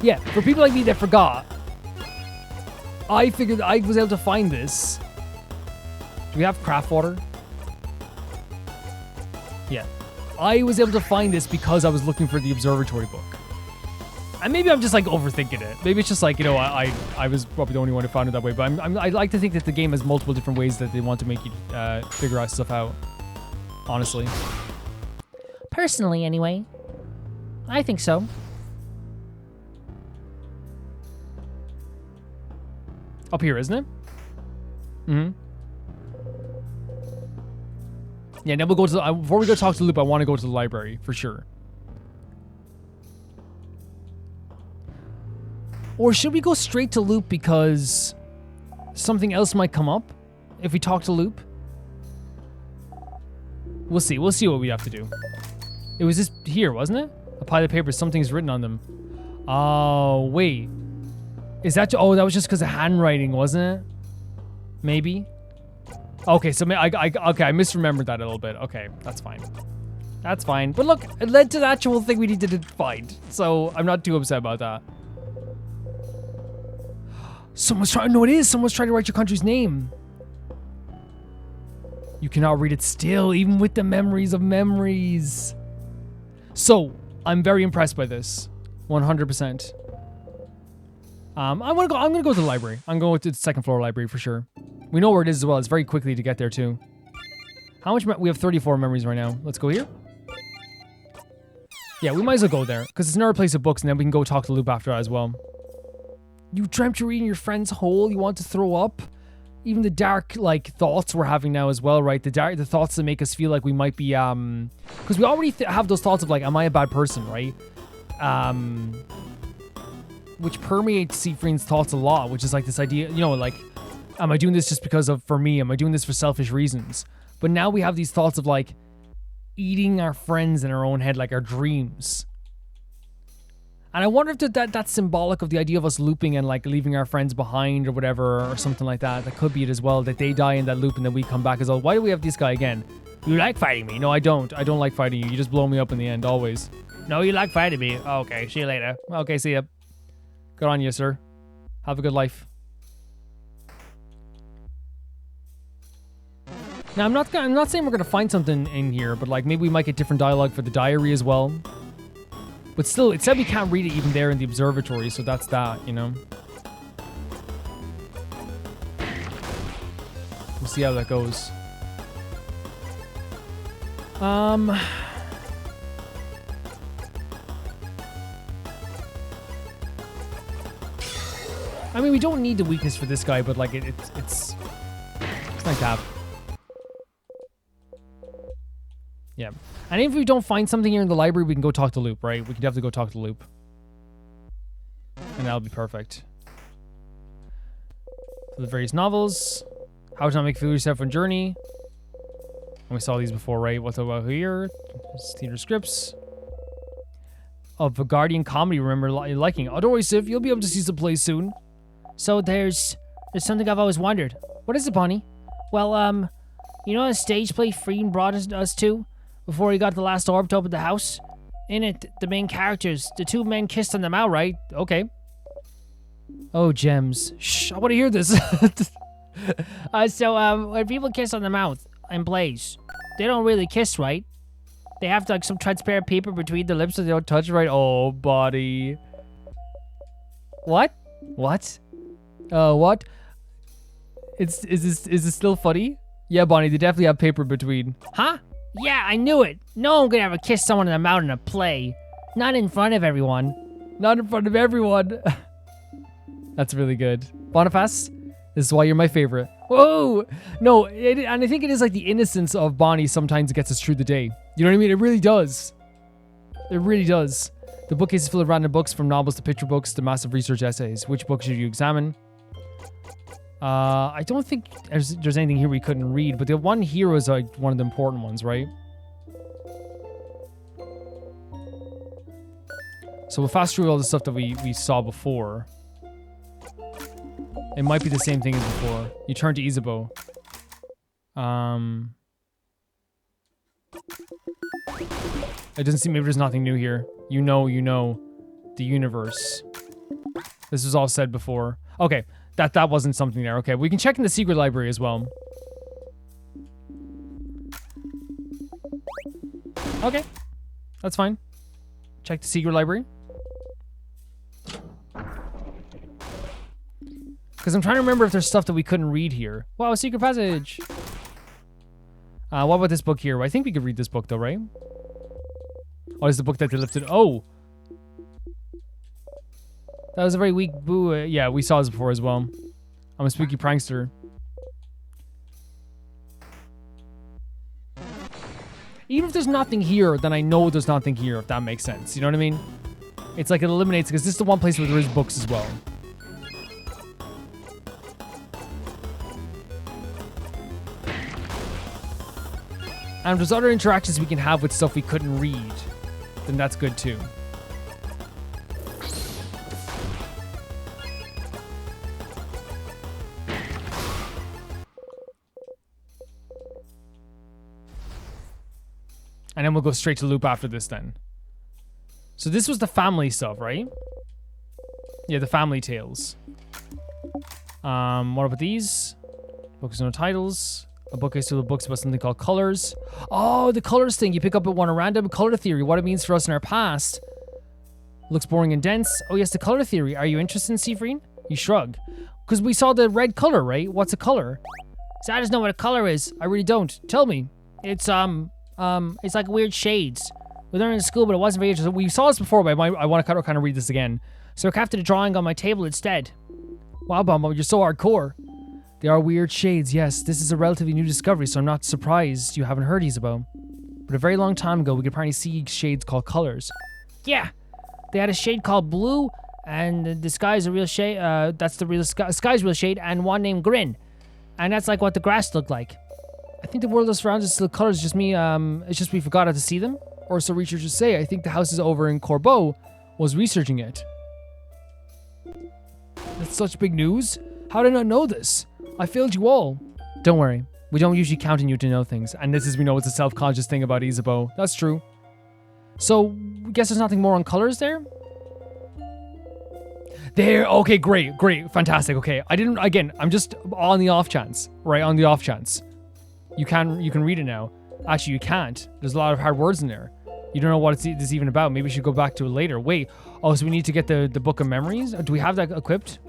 A: Yeah, for people like me that forgot, I figured I was able to find this. Do we have craft water? Yeah. I was able to find this because I was looking for the observatory book. And maybe I'm just like overthinking it. Maybe it's just like, you know, I was probably the only one who found it that way. But I like to think that the game has multiple different ways that they want to make you figure out stuff out. honestly.
B: Personally, anyway. I think so.
A: Up here, isn't it? Mm-hmm. Yeah, now we'll go to the, before we go talk to the loop, I want to go to the library, for sure. Or should we go straight to loop because something else might come up if we talk to loop? We'll see. We'll see what we have to do. It was just here, wasn't it? A pile of papers. Something's written on them. Oh, wait. Is that... Oh, that was just because of handwriting, wasn't it? Maybe? Okay, so okay, I misremembered that a little bit. Okay, that's fine. That's fine. But look, it led to the actual thing we needed to find. So I'm not too upset about that. Someone's trying... No, it is. Someone's trying to write your country's name. You cannot read it still, even with the memories of memories. So, I'm very impressed by this. 100%. I'm gonna go to the library. I'm going to the second floor library for sure. We know where it is as well. It's very quickly to get there too. How much? We have 34 memories right now. Let's go here. Yeah, we might as well go there because it's another place of books, and then we can go talk to Loop after that as well. You dreamt you're eating your friend's whole. You want to throw up. Even the dark like thoughts we're having now as well, right? The thoughts that make us feel like we might be because we already have those thoughts of like, am I a bad person, right? Which permeates Sifrin's thoughts a lot, which is like this idea, you know, like, am I doing this just because of for me? Am I doing this for selfish reasons? But now we have these thoughts of like eating our friends in our own head, like our dreams. And I wonder if that's symbolic of the idea of us looping and like leaving our friends behind or whatever or something like that. That could be it as well, that they die in that loop and then we come back as well. Why do we have this guy again? You like fighting me? No, I don't. I don't like fighting you. You just blow me up in the end, always. No, you like fighting me. Okay, see you later. Okay, see ya. Good on you, sir. Have a good life. Now, I'm not saying we're gonna find something in here, but like maybe we might get different dialogue for the diary as well. But still, it said we can't read it even there in the observatory, so that's that, you know? We'll see how that goes. I mean, we don't need the weakness for this guy, but like it's nice to have. Yeah. And if we don't find something here in the library, we can go talk to Loop, right? We can definitely go talk to Loop. And that'll be perfect. For the various novels. How to not make fool yourself on journey. And we saw these before, right? What's about here? Theater scripts. Of a Guardian comedy, remember liking. Oh, don't worry, Sif. You'll be able to see some plays soon. So there's something I've always wondered. What is it, Bonnie? Well, you know the stage play Sifrin brought us to? Before he got the last orb to open the house? In it, the main characters, the two men kissed on the mouth, right? Okay. Oh, gems. Shh, I want to hear this. So, when people kiss on the mouth in plays, they don't really kiss, right? They have like some transparent paper between the lips so they don't touch, right? Oh, buddy. What? What? What? Is this still funny? Yeah, Bonnie, they definitely have paper between. Huh? Yeah, I knew it. No one could ever kiss someone in the mouth in a play. Not in front of everyone. Not in front of everyone. That's really good. Boniface, this is why you're my favorite. Whoa! No, and I think it is like the innocence of Bonnie sometimes gets us through the day. You know what I mean? It really does. It really does. The bookcase is full of random books, from novels to picture books to massive research essays. Which book should you examine? I don't think there's anything here we couldn't read, but the one here was like one of the important ones, right? So we'll fast through all the stuff that we saw before. It might be the same thing as before. You turn to Isabeau. It doesn't seem, maybe there's nothing new here. You know, the universe. This was all said before. Okay. That wasn't something there. Okay, we can check in the secret library as well. Okay, that's fine. Check the secret library. Because I'm trying to remember if there's stuff that we couldn't read here. Wow, a secret passage. What about this book here? I think we could read this book though, right? Oh, it's the book that they lifted. Oh. That was a very weak boo. Yeah, we saw this before as well. I'm a spooky prankster. Even if there's nothing here, then I know there's nothing here, if that makes sense. You know what I mean? It's like it eliminates, because this is the one place where there is books as well. And if there's other interactions we can have with stuff we couldn't read, then that's good too. And then we'll go straight to loop after this then. So this was the family stuff, right? Yeah, the family tales. What about these? Books with no titles. A bookcase full of books about something called colors. Oh, the colors thing. You pick up at one, a random color theory. What it means for us in our past. Looks boring and dense. Oh yes, the color theory. Are you interested in Sifrin? You shrug. Because we saw the red color, right? What's a color? So I just know what a color is. I really don't. Tell me. It's like weird shades. We learned in school, but it wasn't very interesting. We saw this before, but I want to kind of read this again. So I crafted a drawing on my table instead. Wow, Bumbo, you're so hardcore. They are weird shades, yes. This is a relatively new discovery, so I'm not surprised you haven't heard Isabeau. But a very long time ago, we could apparently see shades called colors. Yeah, they had a shade called blue, and the sky's a real shade. That's the real sky's real shade, and one named Grin. And that's like what the grass looked like. I think the world that surrounds us, the colors, just me. It's just we forgot how to see them, or so researchers say. I think the houses over in Corbeau was researching it. That's such big news. How did I not know this? I failed you all. Don't worry. We don't usually count on you to know things. And this is, we know, it's a self-conscious thing about Isabeau. That's true. So, I guess there's nothing more on colors there? There. Okay, great. Fantastic. Okay. I'm just on the off chance. Right, on the off chance. You can read it now. Actually, you can't. There's a lot of hard words in there. You don't know what it's even about. Maybe we should go back to it later. Wait. Oh, so we need to get the Book of Memories? Do we have that equipped?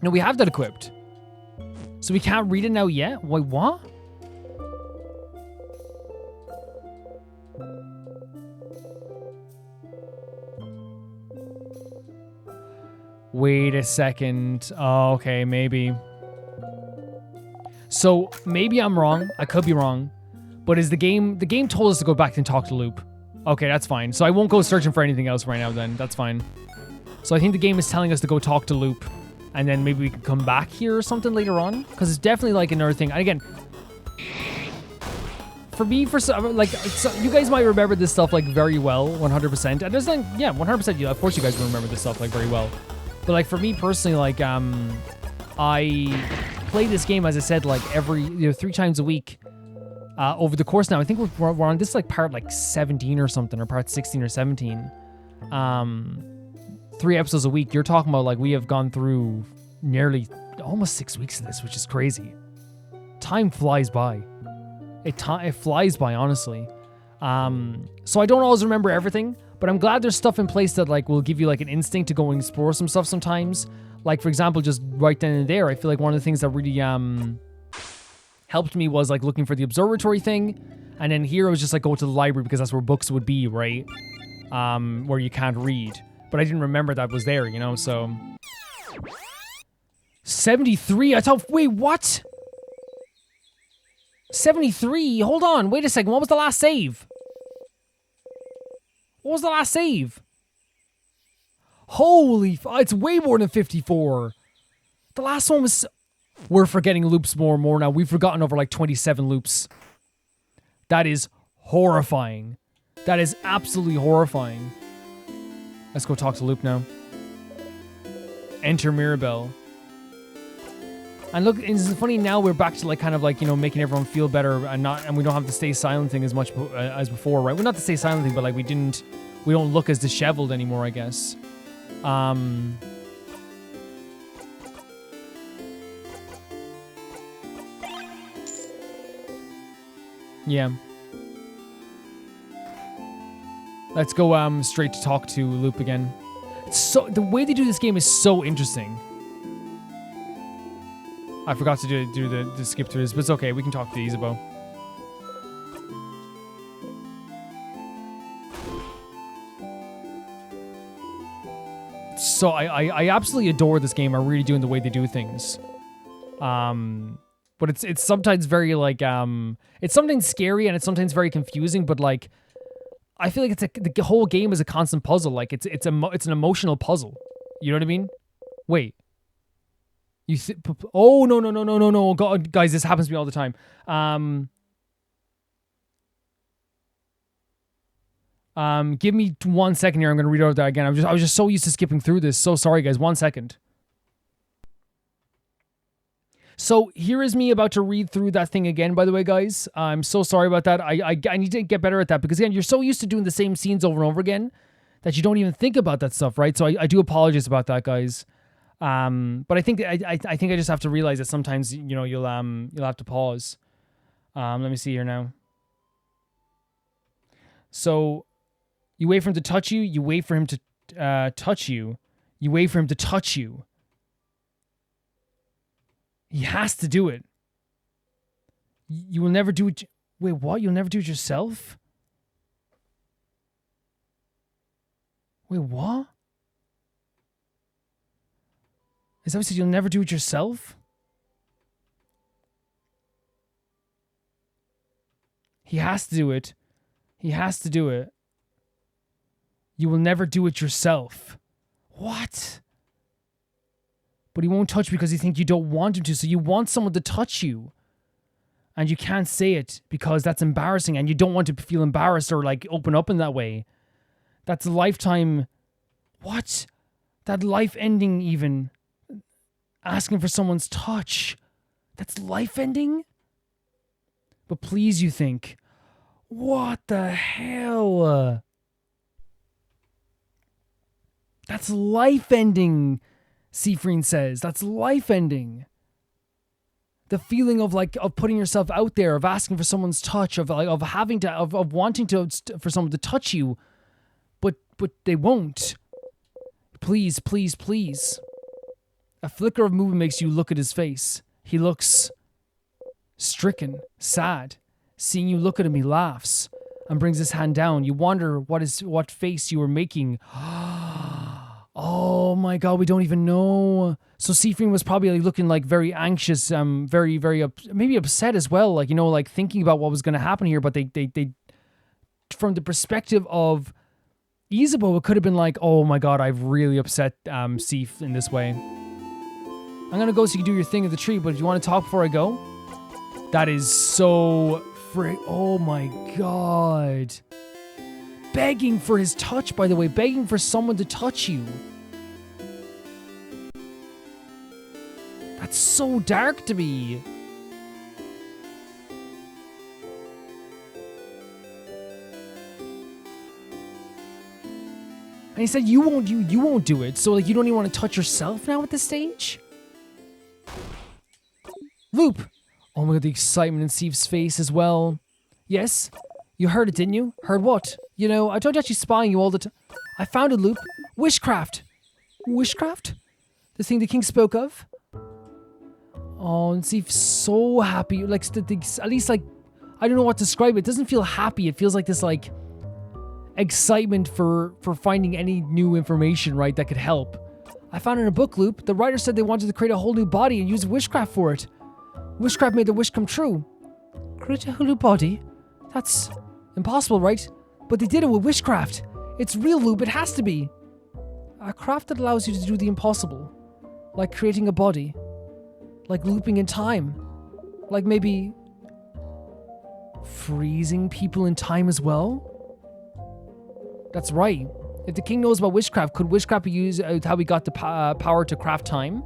A: No, we have that equipped. So we can't read it now yet? Wait, what? Wait a second. Oh, okay, maybe. So maybe I'm wrong. I could be wrong. But is the game told us to go back and talk to Loop. Okay, that's fine. So I won't go searching for anything else right now then. That's fine. So I think the game is telling us to go talk to Loop. And then maybe we can come back here or something later on. Because it's definitely like another thing. And again, for me, you guys might remember this stuff like very well, 100%. And there's like, yeah, 100%. Yeah, of course you guys will remember this stuff like very well. But like for me personally, like I play this game, as I said, like every 3 times a week over the course now. I think we're on this like part like 17 or something, or part 16 or 17. 3 episodes a week. You're talking about like we have gone through nearly almost 6 weeks of this, which is crazy. Time flies by. It flies by, honestly. So I don't always remember everything, but I'm glad there's stuff in place that like will give you like an instinct to go and explore some stuff sometimes. Like for example, just right then and there, I feel like one of the things that really helped me was like looking for the observatory thing, and then here I was just like go to the library because that's where books would be, right? Where you can't read. But I didn't remember that was there, you know, so... 73? I thought... Wait, what? 73? Hold on, wait a second. What was the last save? What was the last save? Holy... It's way more than 54. The last one was... We're forgetting loops more and more now. We've forgotten over like 27 loops. That is horrifying. That is absolutely horrifying. Let's go talk to Loop now. Enter Mirabelle. And look, it's funny now we're back to like kind of like, you know, making everyone feel better and we don't have to stay silent thing as much as before, right? Well, not to stay silent thing, but like we don't look as disheveled anymore, I guess. Yeah. Let's go straight to talk to Loop again. So the way they do this game is so interesting. I forgot to do the skip through this, but it's okay. We can talk to Isabeau. So I absolutely adore this game. I really do in the way they do things. But it's sometimes very like it's sometimes scary and it's sometimes very confusing. But like I feel like the whole game is a constant puzzle. Like it's an emotional puzzle. You know what I mean? Wait. Oh no! God, guys, this happens to me all the time. Give me 1 second here. I'm gonna read over that again. I was just so used to skipping through this. So sorry, guys. 1 second. So here is me about to read through that thing again. By the way, guys, I'm so sorry about that. I need to get better at that because again, you're so used to doing the same scenes over and over again that you don't even think about that stuff, right? So I do apologize about that, guys. But I think I think I just have to realize that sometimes you'll have to pause. Let me see here now. So you wait for him to touch you. You wait for him to touch you. You wait for him to touch you. He has to do it. You will never do it. Wait, what? You'll never do it yourself? Wait, what? Is that what you said? You'll never do it yourself? He has to do it. He has to do it. You will never do it yourself. What? But he won't touch because you think you don't want him to. So you want someone to touch you. And you can't say it because that's embarrassing. And you don't want to feel embarrassed or like open up in that way. That's a lifetime. What? That life ending even. Asking for someone's touch. That's life ending? But please, you think. What the hell? That's life ending. Sifrin says, that's life ending. The feeling of putting yourself out there, of asking for someone's touch, of wanting for someone to touch you, but they won't. Please, please, please. A flicker of movement makes you look at his face. He looks stricken, sad. Seeing you look at him, he laughs and brings his hand down. You wonder what face you were making. Oh my God, we don't even know. So Sifrin was probably looking very anxious, very, very, maybe upset as well. Thinking about what was going to happen here. But they, from the perspective of Isabeau, it could have been like, oh my God, I've really upset Sif in this way. I'm going to go so you can do your thing at the tree, but if you want to talk before I go, that is so oh my God. Begging for his touch, by the way. Begging for someone to touch you. That's so dark to me. And he said you won't do it. So you don't even want to touch yourself now at this stage? Loop. Oh my God, the excitement in Steve's face as well. Yes? You heard it, didn't you? Heard what? I don't actually spying you all the time. I found it, Loop. Wishcraft. Wishcraft? The thing the king spoke of? Oh, and Steve's so happy. At least I don't know what to describe it. It doesn't feel happy. It feels like this excitement for finding any new information, right, that could help. I found it in a book, Loop. The writer said they wanted to create a whole new body and use Wishcraft for it. Wishcraft made the wish come true. Create a whole new body? That's impossible, right? But they did it with Wishcraft. It's real, Loop. It has to be. A craft that allows you to do the impossible. Like creating a body. Like looping in time. Like maybe freezing people in time as well? That's right. If the king knows about Wishcraft, could Wishcraft be used how he got the power to craft time?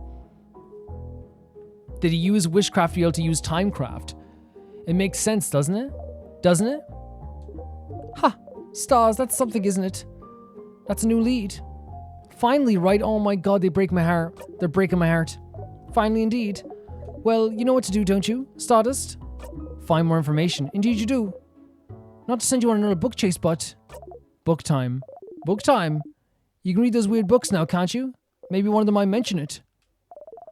A: Did he use Wishcraft to be able to use Timecraft? It makes sense, doesn't it? Doesn't it? Ha! Stars, that's something, isn't it? That's a new lead. Finally, right? Oh my God, they break my heart. They're breaking my heart. Finally, indeed. Well, you know what to do, don't you, Stardust? Find more information. Indeed you do. Not to send you on another book chase, but... Book time. Book time. You can read those weird books now, can't you? Maybe one of them might mention it.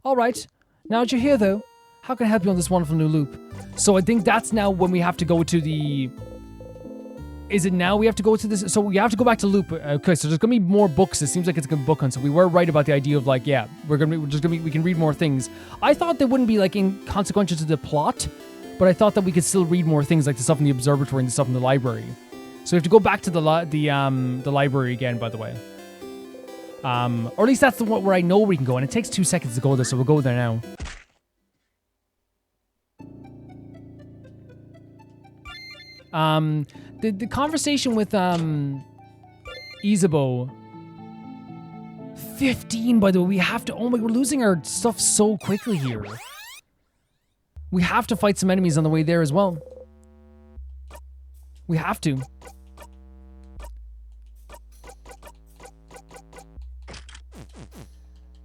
A: Alright. Now that you're here, though, How can I help you on this wonderful new loop? So I think that's now when we have to go to the... Is it now we have to go to this? So we have to go back to loop. Okay, so there's gonna be more books. It seems like it's gonna book hunt. So we were right about the idea of like, yeah, we can read more things. I thought they wouldn't be like inconsequential to the plot, but I thought that we could still read more things like the stuff in the observatory and the stuff in the library. So we have to go back to the library again, by the way. Or at least that's the one where I know we can go, and it takes 2 seconds to go there, so we'll go there now. The conversation with Isabeau. 15, by the way. We have to. Oh my, we're losing our stuff so quickly here. We have to fight some enemies on the way there as well. We have to.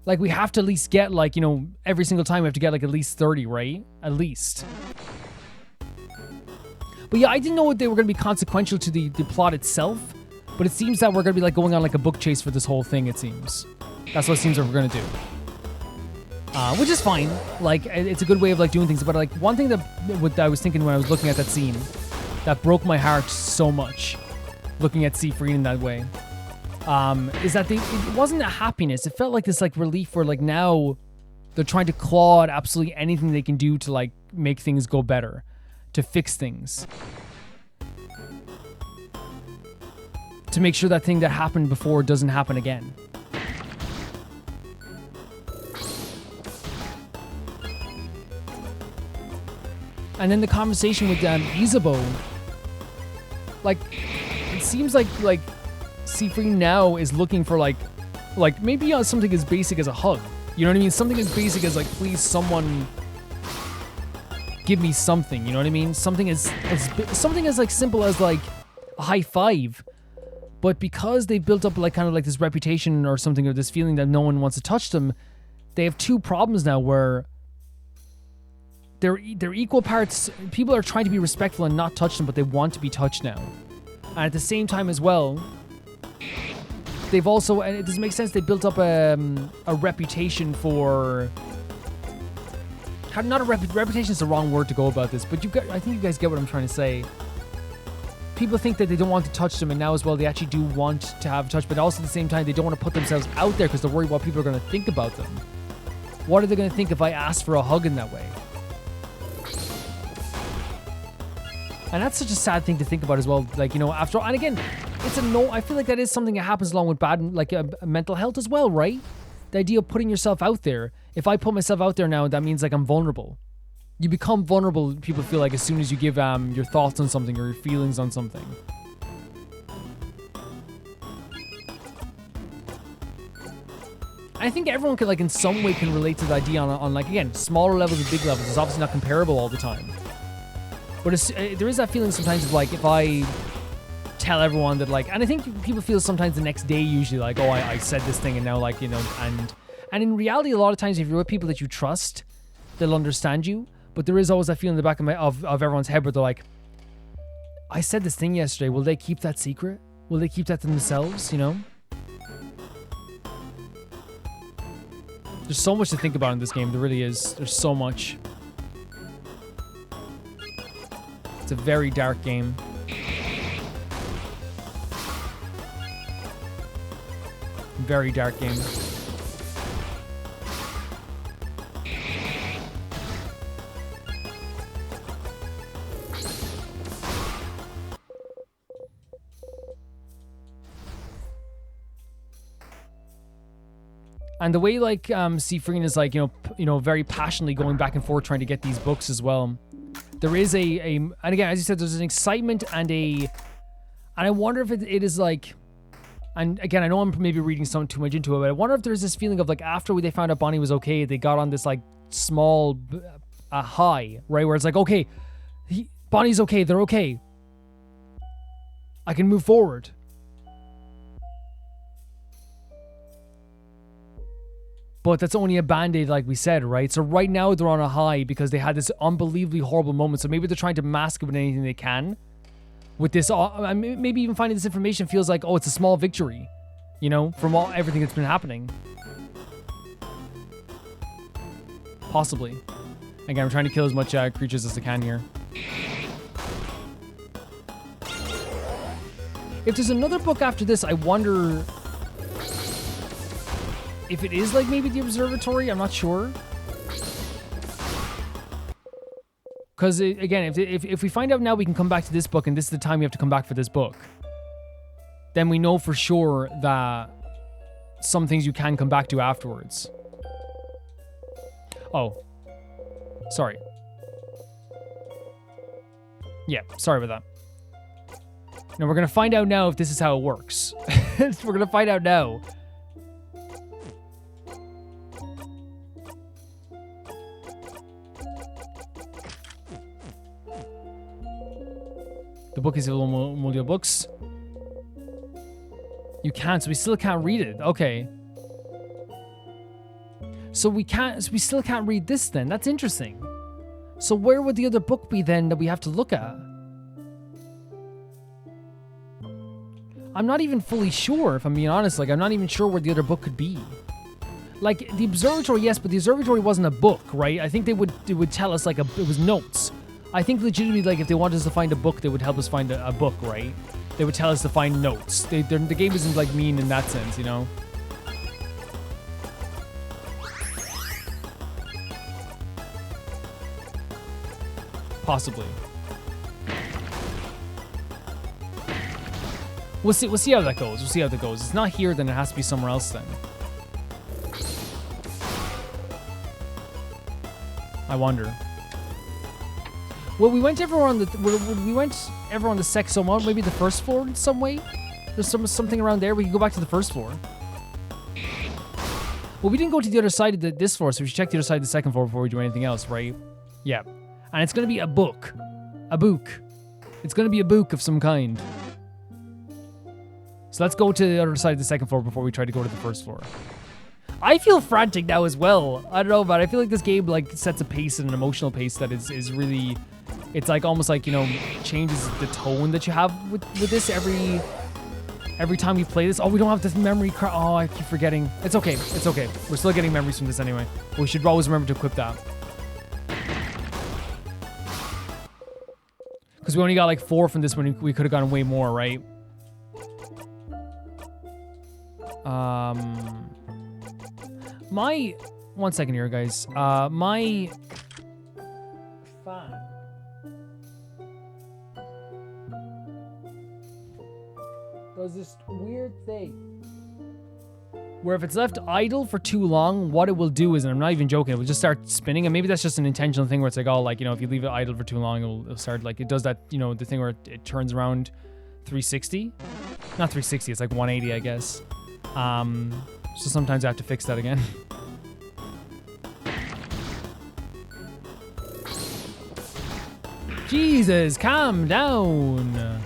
A: Like, we have to at least get, like, you know, every single time we have to get, like, at least 30, right? At least. But yeah, I didn't know they were going to be consequential to the plot itself. But it seems that we're going to be, like, going on, like, a book chase for this whole thing, it seems. That's what it seems like we're going to do. Which is fine. Like, it's a good way of, like, doing things. But, like, one thing that I was thinking when I was looking at that scene that broke my heart so much, looking at Sifrin in that way, is that it wasn't a happiness. It felt like this like relief where like now they're trying to claw at absolutely anything they can do to like make things go better, to fix things, to make sure that thing that happened before doesn't happen again. And then the conversation with Isabeau, like it seems like Sifrin now is looking for like maybe something as basic as a hug. You know what I mean? Something as basic as like, please someone give me something. You know what I mean? Something as like simple as like a high five. But because they've built up like kind of like this reputation or something, or this feeling that no one wants to touch them, they have two problems now where they're equal parts. People are trying to be respectful and not touch them, but they want to be touched now. And at the same time as well, they've also, and it doesn't make sense, they built up a reputation for... Not a reputation is the wrong word to go about this, but I think you guys get what I'm trying to say. People think that they don't want to touch them, and now as well they actually do want to have a touch, but also at the same time they don't want to put themselves out there because they're worried what people are going to think about them. What are they going to think if I ask for a hug in that way? And that's such a sad thing to think about as well. Like, you know, after all, and again, I feel like that is something that happens along with bad, like, mental health as well, right? The idea of putting yourself out there. If I put myself out there now, that means, like, I'm vulnerable. You become vulnerable, people feel like, as soon as you give your thoughts on something or your feelings on something. I think everyone could, like, in some way can relate to the idea on like, again, smaller levels and big levels. It's obviously not comparable all the time. But there is that feeling sometimes of, like, if I tell everyone that, like, and I think people feel sometimes the next day usually like, oh, I said this thing and now, like, you know, and in reality, a lot of times if you're with people that you trust, they'll understand you. But there is always that feeling in the back of everyone's head where they're like, I said this thing yesterday, will they keep that secret? Will they keep that to themselves, you know? There's so much to think about in this game, there really is. There's so much. It's a very dark game. Very dark game. And the way, like, Sifrin is, like, you know, very passionately going back and forth trying to get these books as well. There is and again, as you said, there's an excitement and I wonder if it is like, and again, I know I'm maybe reading something too much into it, but I wonder if there's this feeling of, like, after they found out Bonnie was okay, they got on this, like, small high, right? Where it's like, okay, Bonnie's okay, they're okay. I can move forward. But that's only a band-aid, like we said, right? So right now they're on a high because they had this unbelievably horrible moment. So maybe they're trying to mask it with anything they can. With this, maybe even finding this information feels like, oh, it's a small victory, you know, from everything that's been happening. Possibly. Again, I'm trying to kill as much creatures as I can here. If there's another book after this, I wonder if it is like maybe the observatory. I'm not sure. Because again, if we find out now we can come back to this book and this is the time we have to come back for this book, then we know for sure that some things you can come back to afterwards. Oh. Sorry. Yeah, sorry about that. Now we're gonna find out now if this is how it works. We're gonna find out now. The book is multiple books. You can't, so we still can't read it. Okay. So we still can't read this then. That's interesting. So where would the other book be then that we have to look at? I'm not even fully sure, if I'm being honest. Like, I'm not even sure where the other book could be. Like, the observatory, yes, but the observatory wasn't a book, right? I think they would tell us, like, it was notes. I think legitimately, like, if they wanted us to find a book, they would help us find a book, right? They would tell us to find notes. The game isn't, like, mean in that sense, you know? Possibly. We'll see how that goes. We'll see how that goes. It's not here, then it has to be somewhere else then. I wonder. Well, we went everywhere on the second, so maybe the first floor in some way. There's something around there. We can go back to the first floor. Well, we didn't go to the other side of this floor, so we should check the other side of the second floor before we do anything else, right? Yeah. And it's gonna be a book. A book. It's gonna be a book of some kind. So let's go to the other side of the second floor before we try to go to the first floor. I feel frantic now as well. I don't know, but I feel like this game like sets a pace and an emotional pace that is really, it's like almost like, you know, changes the tone that you have with this every time we play this. Oh, we don't have this memory card. Oh, I keep forgetting. It's okay. It's okay. We're still getting memories from this anyway. But we should always remember to equip that. Because we only got like 4 from this one. We could have gotten way more, right? One second here, guys. My fan does this weird thing where if it's left idle for too long, what it will do is, and I'm not even joking, it will just start spinning. And maybe that's just an intentional thing where it's like, oh, like, you know, if you leave it idle for too long, it'll start, like, it does that, you know, the thing where it turns around 360. Not 360, it's like 180, I guess. So sometimes I have to fix that again. Jesus, calm down.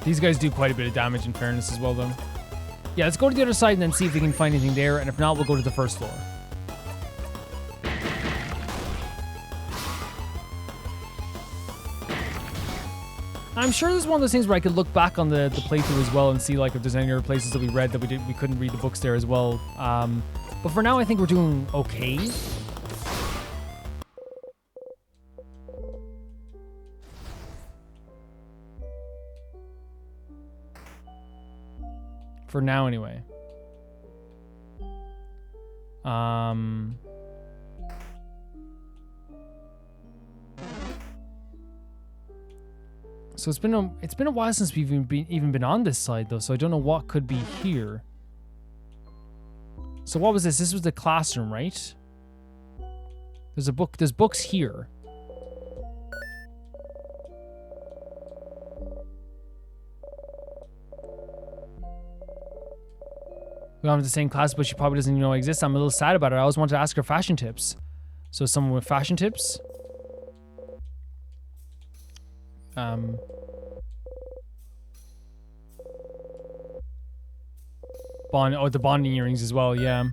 A: These guys do quite a bit of damage in fairness as well, though. Yeah, let's go to the other side and then see if we can find anything there, and if not, we'll go to the first floor. I'm sure this is one of those things where I could look back on the playthrough as well and see like if there's any other places that we read that we couldn't read the books there as well. But for now, I think we're doing okay. For now, anyway. So it's been a while since we've even been on this side though, so I don't know what could be here. So what was this? This was the classroom, right? There's books here. We don't have the same class, but she probably doesn't even know I exist. I'm a little sad about it. I always wanted to ask her fashion tips. So someone with fashion tips? The bonding earrings as well, yeah.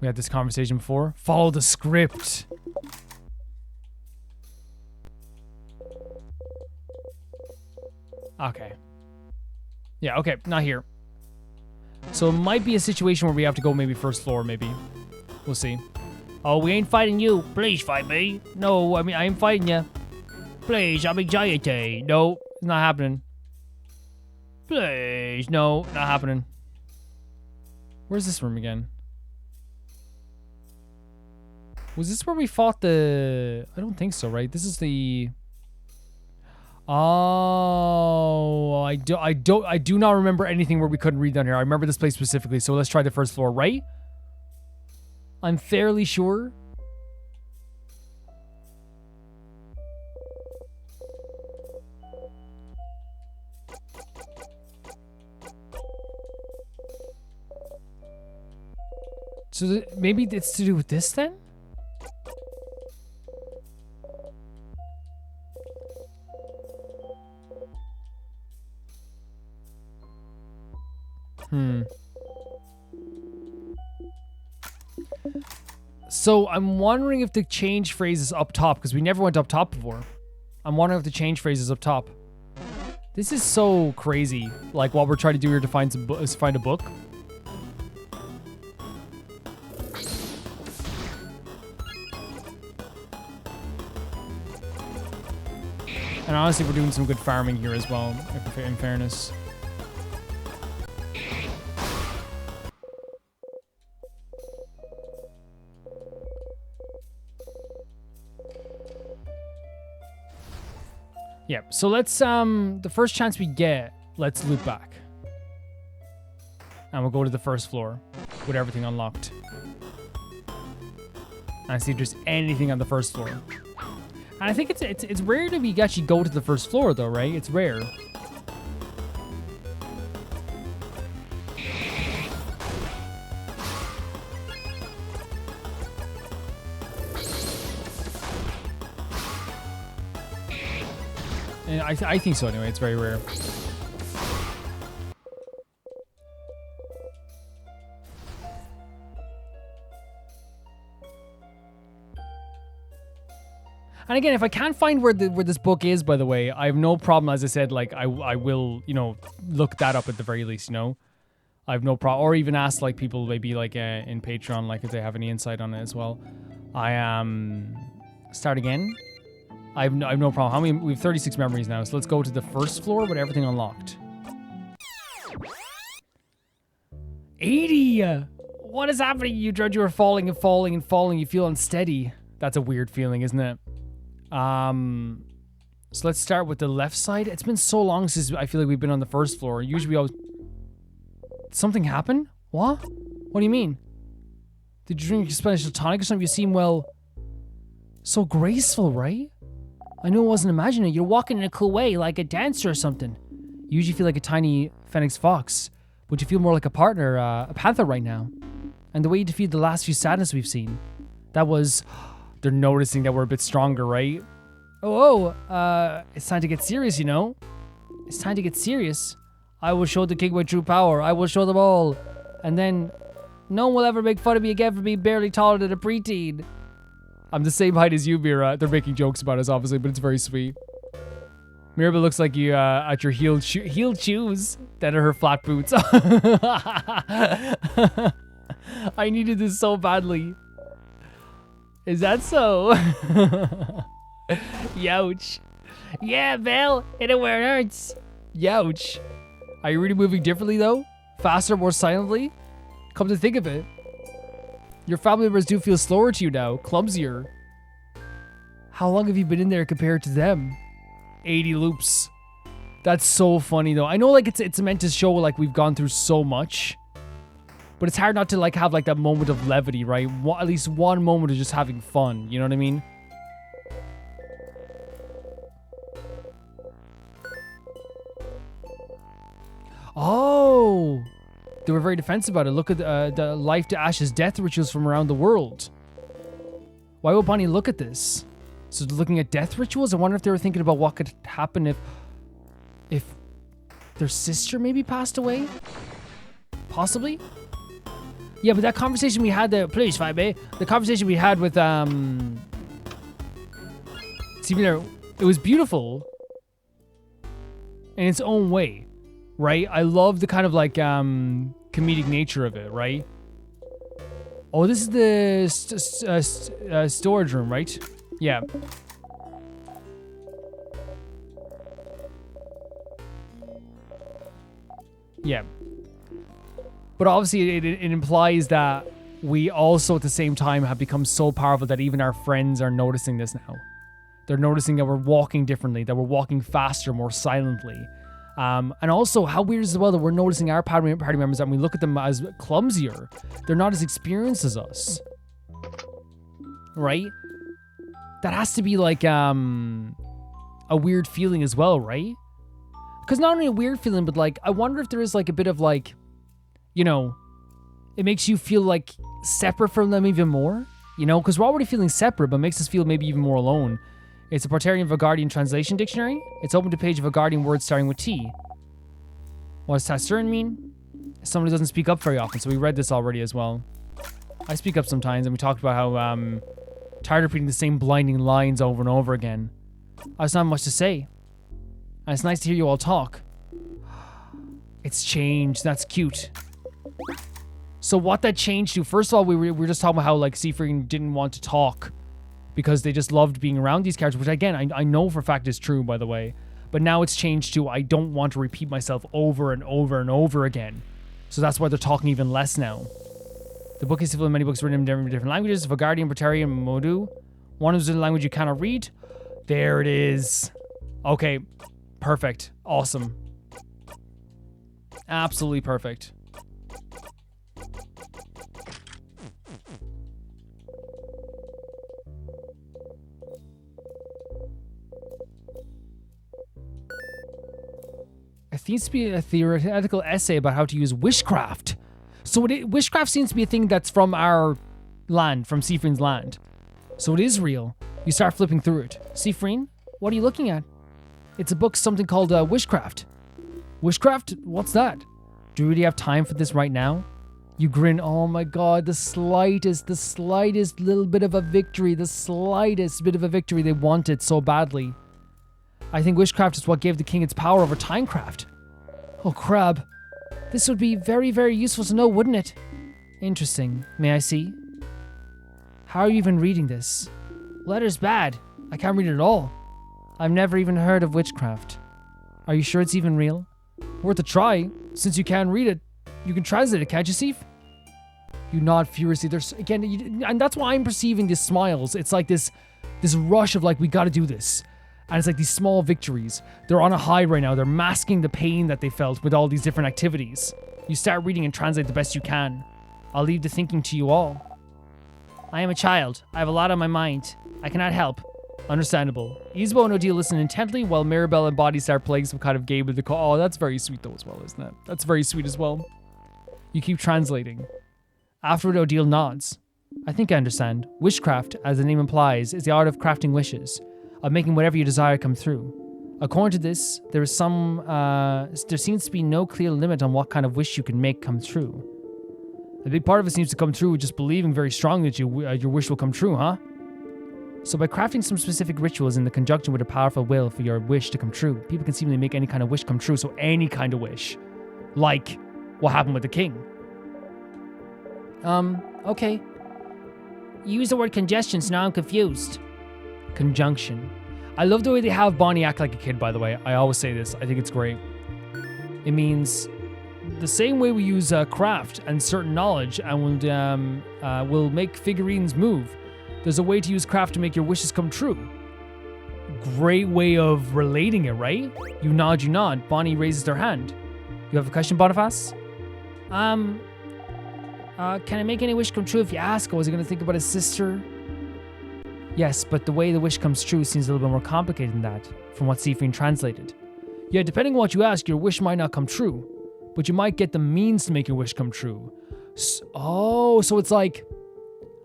A: We had this conversation before. Follow the script. Okay. Yeah, okay, not here. So it might be a situation where we have to go maybe first floor, maybe. We'll see. Oh, we ain't fighting you. Please fight me. No, I mean, I ain't fighting you. Please, I'm anxiety. No, it's not happening. Please, no, not happening. Where's this room again? Was this where we fought the... I don't think so, right? This is the... Oh, I do not remember anything where we couldn't read down here. I remember this place specifically, so let's try the first floor, right? I'm fairly sure. So maybe it's to do with this then? So I'm wondering if the change phrase is up top, because we never went up top before. I'm wondering if the change phrase is up top. This is so crazy. Like what we're trying to do here to find is find a book. And honestly, we're doing some good farming here as well, in fairness. Yeah, so let's, the first chance we get, let's loop back. And we'll go to the first floor with everything unlocked. And see if there's anything on the first floor. And I think it's rare that we actually go to the first floor though, right? It's rare. And I think so anyway, it's very rare. And again, if I can't find where this book is, by the way, I have no problem. As I said, like I will, you know, look that up at the very least. You know, I have no problem, or even ask like people maybe like in Patreon, like if they have any insight on it as well. I start again. I have no problem. How many? We have 36 memories now, so let's go to the first floor with everything unlocked. 80. What is happening? You dread you are falling and falling and falling. You feel unsteady. That's a weird feeling, isn't it? So let's start with the left side. It's been so long since I feel like we've been on the first floor. Usually we always... Something happened? What? What do you mean? Did you drink Spanish tonic or something? You seem, well, so graceful, right? I knew I wasn't imagining it. You're walking in a cool way, like a dancer or something. You usually feel like a tiny phoenix fox, but you feel more like a partner, a panther right now. And the way you defeated the last few sadness we've seen, that was... They're noticing that we're a bit stronger, right? It's time to get serious, you know? It's time to get serious. I will show the king my true power. I will show them all. And then, no one will ever make fun of me again for being barely taller than a preteen. I'm the same height as you, Mira. They're making jokes about us, obviously, but it's very sweet. Mirabelle looks like you at your heeled shoes that are her flat boots. I needed this so badly. Is that so? Youch. Yeah, Belle. Hit it where it hurts. Youch. Are you really moving differently, though? Faster, more silently? Come to think of it, your family members do feel slower to you now, clumsier. How long have you been in there compared to them? 80 loops. That's so funny, though. I know, like, it's meant to show, like, we've gone through so much. But it's hard not to, like, have, like, that moment of levity, right? At least one moment of just having fun. You know what I mean? Oh! They were very defensive about it. Look at the life to ashes death rituals from around the world. Why would Bonnie look at this? So looking at death rituals? I wonder if they were thinking about what could happen if their sister maybe passed away? Possibly? Yeah, but that conversation we had there, please, 5A, the conversation we had with, Stephen there, it was beautiful in its own way, right? I love the kind of like, comedic nature of it, right? Oh, this is the storage room, right? Yeah. Yeah. But obviously it implies that we also at the same time have become so powerful that even our friends are noticing this now. They're noticing that we're walking differently, that we're walking faster, more silently. And also, how weird is it as well that we're noticing our party members and we look at them as clumsier. They're not as experienced as us. Right? That has to be like a weird feeling as well, right? Because not only a weird feeling, but like, I wonder if there is like a bit of like, you know, it makes you feel like separate from them even more. You know, because we're already feeling separate, but makes us feel maybe even more alone. It's a Portarian Vagardian translation dictionary. It's open to page of Vagardian words starting with T. What does Tasturin mean? Somebody doesn't speak up very often, so we read this already as well. I speak up sometimes, and we talked about how tired of reading the same blinding lines over and over again. There's not much to say. And it's nice to hear you all talk. It's changed. That's cute. So what that changed to, first of all, we were just talking about how like Sifrin didn't want to talk because they just loved being around these characters, which again, I know for a fact is true, by the way. But now it's changed to I don't want to repeat myself over and over and over again. So that's why they're talking even less now. The book is civil in many books written in different languages, Vagardian, Portarian, Modu. One is a language you cannot read. There it is. Okay, perfect. Awesome. Absolutely perfect. It seems to be a theoretical essay about how to use Wishcraft. So Wishcraft seems to be a thing that's from our land, from Sifrin's land. So it is real. You start flipping through it. Sifrin, what are you looking at? It's a book, something called Wishcraft. Wishcraft? What's that? Do you really have time for this right now? You grin. Oh my god, the slightest little bit of a victory. The slightest bit of a victory they wanted so badly. I think Wishcraft is what gave the king its power over Timecraft. Oh, crab. This would be very, very useful to know, wouldn't it? Interesting. May I see? How are you even reading this? Letter's bad. I can't read it at all. I've never even heard of Witchcraft. Are you sure it's even real? Worth a try. Since you can't read it, you can translate it, can't you, Sif? You nod furiously. There's again, and that's why I'm perceiving these smiles. It's like this rush of like, we gotta do this. And it's like these small victories. They're on a high right now. They're masking the pain that they felt with all these different activities. You start reading and translate the best you can. I'll leave the thinking to you all. I am a child. I have a lot on my mind. I cannot help. Understandable. Ysabeau and Odile listen intently while Mirabelle and Bonnie start playing some kind of game with the call. Oh, that's very sweet though as well, isn't it? That's very sweet as well. You keep translating. Afterward, Odile nods. I think I understand. Wishcraft, as the name implies, is the art of crafting wishes, of making whatever you desire come true. According to this, there seems to be no clear limit on what kind of wish you can make come true. A big part of it seems to come true with just believing very strongly that your wish will come true, huh? So by crafting some specific rituals in the conjunction with a powerful will for your wish to come true, people can seemingly make any kind of wish come true, so any kind of wish. Like what happened with the king. Okay.
B: You use the word congestion, so now I'm confused.
A: Conjunction. I love the way they have Bonnie act like a kid, by the way. I always say this. I think it's great. It means the same way we use craft and certain knowledge and will make figurines move. There's a way to use craft to make your wishes come true. Great way of relating it, right? You nod. Bonnie raises her hand. You have a question, Boniface?
B: Can I make any wish come true if you ask? Or was he going to think about his sister?
A: Yes, but the way the wish comes true seems a little bit more complicated than that, from what Sifrin translated. Yeah, depending on what you ask, your wish might not come true, but you might get the means to make your wish come true. So it's like,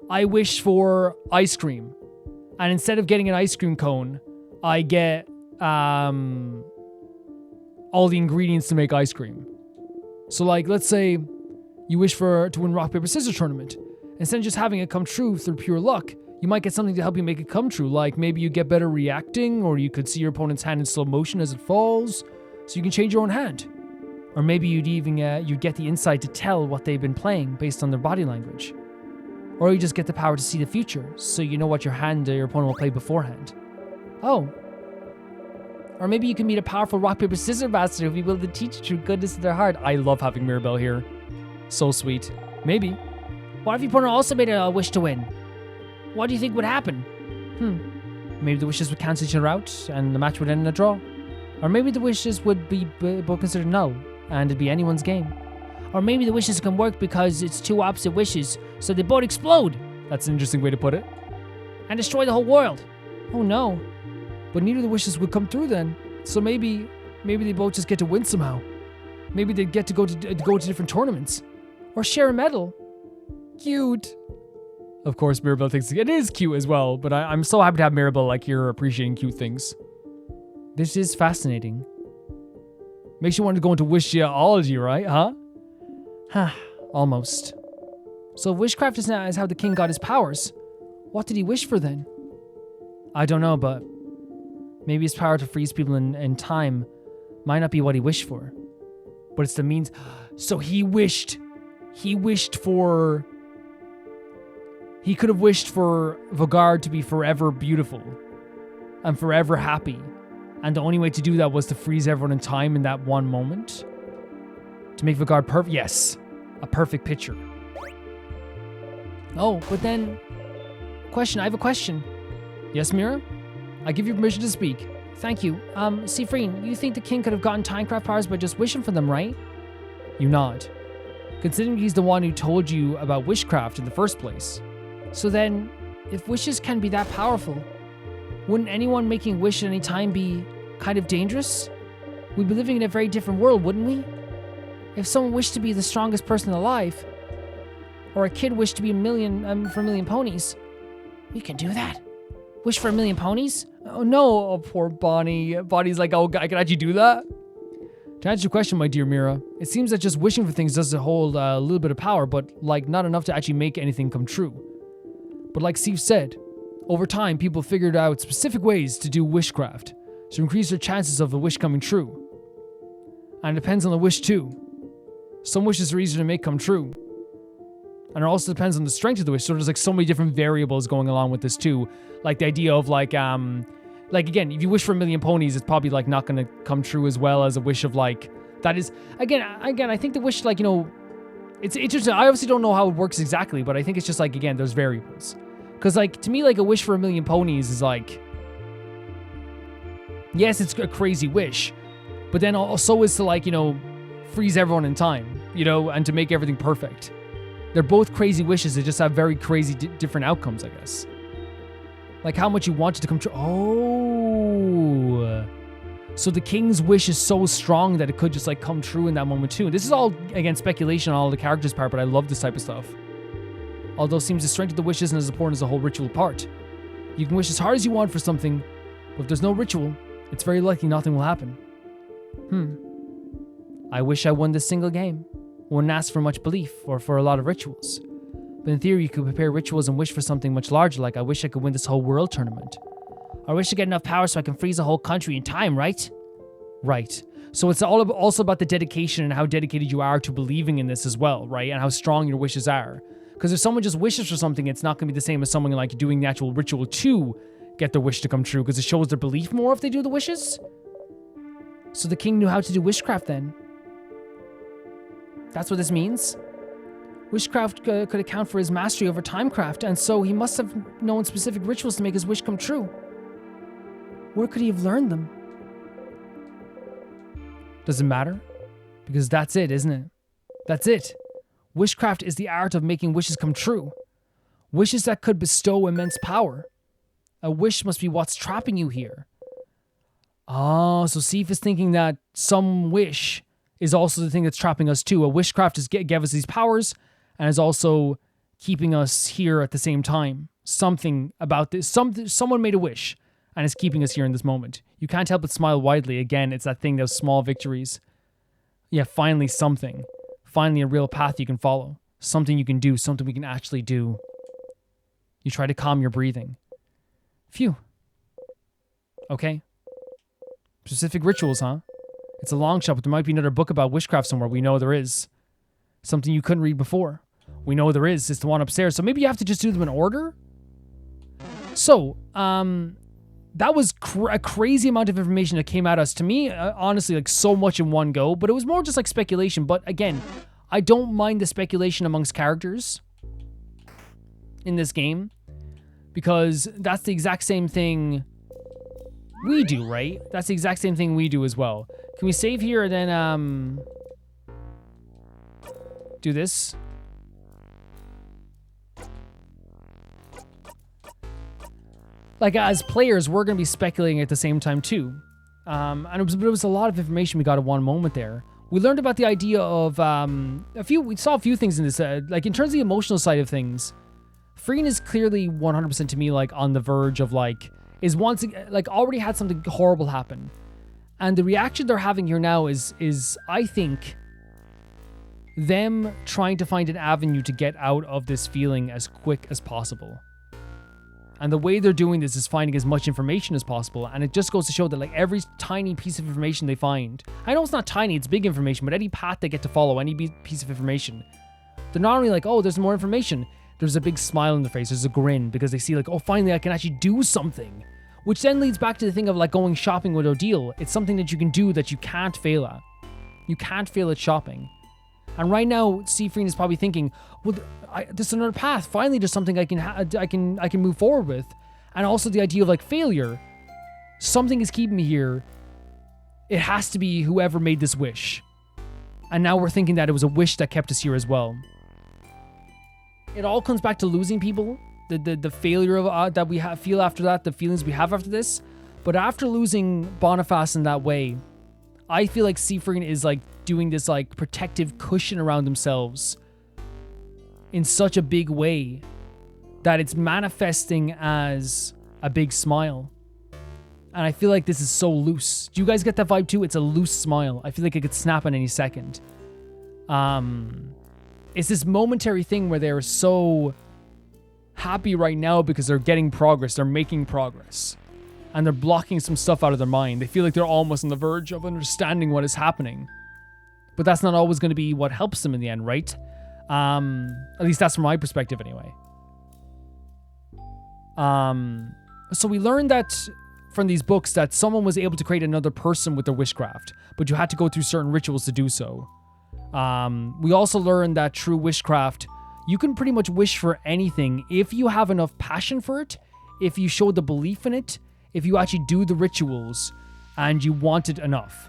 A: I wish for ice cream, and instead of getting an ice cream cone, I get all the ingredients to make ice cream. So like, let's say You wish to win rock, paper, scissors tournament. Instead of just having it come true through pure luck, you might get something to help you make it come true, like maybe you get better reacting, or you could see your opponent's hand in slow motion as it falls, so you can change your own hand. Or maybe you'd get the insight to tell what they've been playing based on their body language. Or you just get the power to see the future, so you know what your opponent will play beforehand. Oh. Or maybe you can meet a powerful rock, paper, scissors master who will be able to teach true goodness to their heart. I love having Mirabelle here. So sweet. Maybe.
B: What if your opponent also made a wish to win? What do you think would happen?
A: Maybe the wishes would cancel each other out, and the match would end in a draw. Or maybe the wishes would be both considered null, and it'd be anyone's game.
B: Or maybe the wishes can work because it's two opposite wishes, so they both explode.
A: That's an interesting way to put it.
B: And destroy the whole world.
A: Oh no. But neither of the wishes would come through then. So maybe they both just get to win somehow. Maybe they'd get to go to different tournaments. Or share a medal. Cute. Of course, Mirabelle thinks it is cute as well, but I'm so happy to have Mirabelle like here appreciating cute things. This is fascinating. Makes you want to go into wishology, right? Huh? Almost. So if wishcraft is how the king got his powers, what did he wish for then? I don't know, but maybe his power to freeze people in time might not be what he wished for. But it's the means. So he could have wished for Vaugarde to be forever beautiful and forever happy. And the only way to do that was to freeze everyone in time in that one moment. To make Vaugarde perfect. Yes. A perfect picture.
B: Oh, but then... I have a question.
A: Yes, Mira? I give you permission to speak.
B: Thank you. Sifrin, you think the king could have gotten timecraft powers by just wishing for them, right?
A: You nod. Considering he's the one who told you about wishcraft in the first place.
B: So then, if wishes can be that powerful, wouldn't anyone making a wish at any time be kind of dangerous? We'd be living in a very different world, wouldn't we? If someone wished to be the strongest person alive, or a kid wished to be for a million ponies, we can do that. Wish for a million ponies?
A: Oh no, oh, poor Bonnie. Bonnie's like, oh, I can actually do that? To answer your question, my dear Mira, it seems that just wishing for things does hold a little bit of power, but like not enough to actually make anything come true. But like Steve said, over time, people figured out specific ways to do wishcraft to increase their chances of the wish coming true. And it depends on the wish too. Some wishes are easier to make come true. And it also depends on the strength of the wish. So there's like so many different variables going along with this too. Like the idea of like again, if you wish for a million ponies, it's probably like not going to come true as well as a wish of like, that is, again, I think the wish, like, you know, it's interesting. I obviously don't know how it works exactly, but I think it's just like, again, there's variables. Because like, to me, like a wish for a million ponies is like, yes, it's a crazy wish, but then also is to like, you know, freeze everyone in time, you know, and to make everything perfect. They're both crazy wishes. They just have very crazy different outcomes, I guess. Like how much you want it to come true. Oh. So the king's wish is so strong that it could just like come true in that moment too. This is all, again, speculation on all the characters' part, but I love this type of stuff. Although it seems the strength of the wish isn't as important as the whole ritual part. You can wish as hard as you want for something, but if there's no ritual, it's very likely nothing will happen. I wish I won this single game. Wouldn't ask for much belief or for a lot of rituals. But in theory, you could prepare rituals and wish for something much larger, like I wish I could win this whole world tournament.
B: I wish to get enough power so I can freeze a whole country in time, right?
A: Right. So it's all also about the dedication and how dedicated you are to believing in this as well, right? And how strong your wishes are. Because if someone just wishes for something, it's not going to be the same as someone like doing the actual ritual to get their wish to come true, because it shows their belief more if they do the wishes. So the king knew how to do wishcraft then. That's what this means. Wishcraft could account for his mastery over timecraft, and so he must have known specific rituals to make his wish come true. Where could he have learned them? Does it matter? Because that's it, isn't it? That's it. Wishcraft is the art of making wishes come true. Wishes that could bestow immense power. A wish must be what's trapping you here. Oh, so Sif is thinking that some wish is also the thing that's trapping us too. A wishcraft is gave us these powers and is also keeping us here at the same time. Something about this. Someone made a wish and is keeping us here in this moment. You can't help but smile widely. Again, it's that thing, those small victories. Yeah, finally something. finally a real path you can follow. Something you can do, something we can actually do. You try to calm your breathing. Phew. Okay. Specific rituals, huh? It's a long shot, but there might be another book about witchcraft somewhere. We know there is. Something you couldn't read before. We know there is. It's the one upstairs. So maybe you have to just do them in order? So, that was a crazy amount of information that came at us. To me, honestly, like so much in one go. But it was more just like speculation. But again, I don't mind the speculation amongst characters in this game. Because that's the exact same thing we do, right? That's the exact same thing we do as well. Can we save here and then do this? Like, as players, we're going to be speculating at the same time too. And it was a lot of information we got at one moment there. We learned about the idea of we saw a few things in this, like in terms of the emotional side of things. Sifrin is clearly 100% to me like on the verge of like already had something horrible happen, and the reaction they're having here now is I think them trying to find an avenue to get out of this feeling as quick as possible. And the way they're doing this is finding as much information as possible, and it just goes to show that like every tiny piece of information they find, I know it's not tiny, it's big information, but any path they get to follow, any piece of information, they're not only like, oh, there's more information. There's a big smile on their face. There's a grin because they see like, oh, finally I can actually do something. Which then leads back to the thing of like going shopping with Odile. It's something that you can do that you can't fail at. You can't fail at shopping. And right now, Sifrin is probably thinking, well, there's another path. Finally, there's something I can move forward with. And also the idea of like failure. Something is keeping me here. It has to be whoever made this wish. And now we're thinking that it was a wish that kept us here as well. It all comes back to losing people, the failure of that we feel after that, the feelings we have after this. But after losing Boniface in that way, I feel like Sifrin is like doing this like protective cushion around themselves in such a big way that it's manifesting as a big smile. And I feel like this is so loose. Do you guys get that vibe too? It's a loose smile. I feel like it could snap at any second. It's this momentary thing where they're so happy right now because they're getting progress, they're making progress, and they're blocking some stuff out of their mind. They feel like they're almost on the verge of understanding what is happening. But that's not always going to be what helps them in the end, right? At least that's from my perspective anyway. So we learned that from these books that someone was able to create another person with their wishcraft, but you had to go through certain rituals to do so. We also learned that true wishcraft, you can pretty much wish for anything if you have enough passion for it, if you show the belief in it, if you actually do the rituals and you want it enough.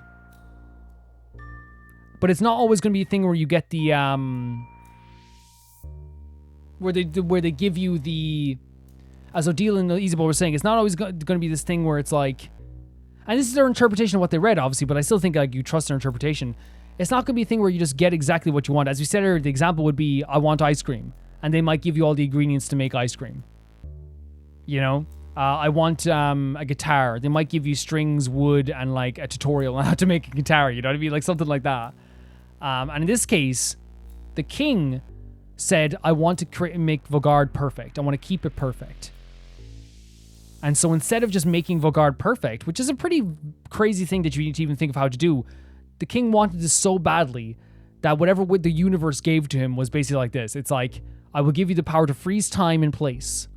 A: But it's not always going to be a thing where you get the where they give you the, as Odile and Isabel were saying, it's not always going to be this thing where it's like, and this is their interpretation of what they read, obviously, but I still think like you trust their interpretation. It's not going to be a thing where you just get exactly what you want. As we said earlier, the example would be, I want ice cream. And they might give you all the ingredients to make ice cream. You know? I want a guitar. They might give you strings, wood, and like a tutorial on how to make a guitar. You know what I mean? Like something like that. And in this case, the king said, I want to make Vaugarde perfect. I want to keep it perfect. And so instead of just making Vaugarde perfect, which is a pretty crazy thing that you need to even think of how to do, the king wanted this so badly that whatever the universe gave to him was basically like this. It's like, I will give you the power to freeze time and place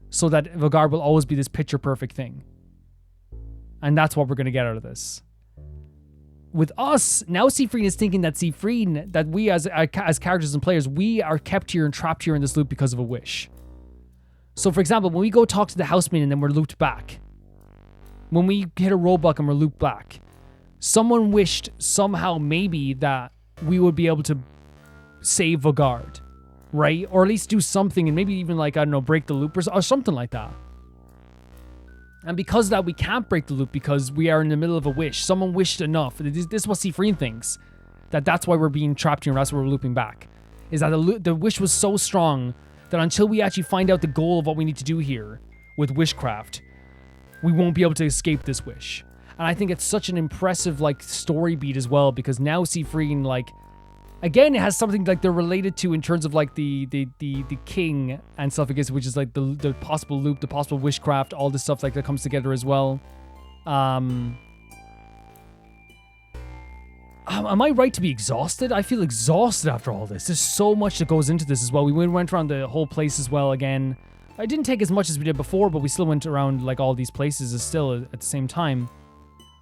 A: so that Vaugarde will always be this picture perfect thing. And that's what we're going to get out of this. With us, now Sifrin is thinking that we as characters and players, we are kept here and trapped here in this loop because of a wish. So for example, when we go talk to the houseman and then we're looped back, when we hit a roadblock and we're looped back, someone wished somehow maybe that we would be able to save Vaugarde, right? Or at least do something and maybe even like, I don't know, break the loop or something like that. And because of that, we can't break the loop because we are in the middle of a wish. Someone wished enough. This is what Sifrin thinks. That's why we're being trapped here and that's why we're looping back. Is that the wish was so strong that until we actually find out the goal of what we need to do here with Wishcraft, we won't be able to escape this wish. And I think it's such an impressive like story beat as well, because now Sifrin, like, Again, it has something like they're related to in terms of like the king and stuff, I guess, which is like the possible loop, the possible wishcraft, all this stuff like that comes together as well. Am I right to be exhausted? I feel exhausted after all this. There's so much that goes into this as well. We went around the whole place as well again. I didn't take as much as we did before, but we still went around like all these places still at the same time.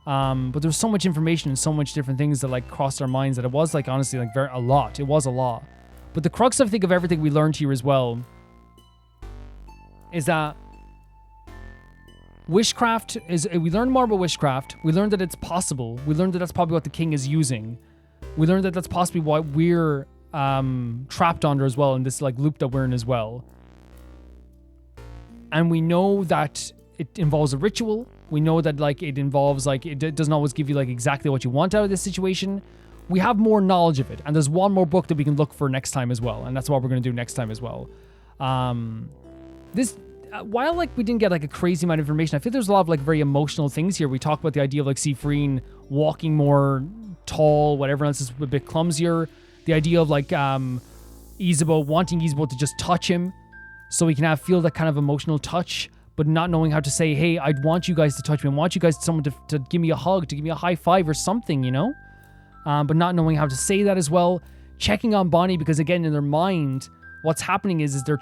A: But there was so much information and so much different things that like crossed our minds that it was like honestly like a lot. It was a lot. But the crux I think of everything we learned here as well is that wishcraft is, we learned more about wishcraft. We learned that it's possible. We learned that that's probably what the king is using. We learned that that's possibly what we're trapped under as well in this like loop that we're in as well. And we know that it involves a ritual. We know that like it involves like it doesn't always give you like exactly what you want out of this situation. We have more knowledge of it, and there's one more book that we can look for next time as well, and that's what we're going to do next time as well. While like we didn't get like a crazy amount of information, I feel there's a lot of like very emotional things here. We talk about the idea of like Sifrin walking more tall, whatever else is a bit clumsier. The idea of like Isabeau wanting Isabeau to just touch him, so he can feel that kind of emotional touch, but not knowing how to say, hey, I want you guys to touch me. I want you guys, someone to give me a hug, to give me a high five or something, you know? But not knowing how to say that as well. Checking on Bonnie, because again, in their mind, what's happening is they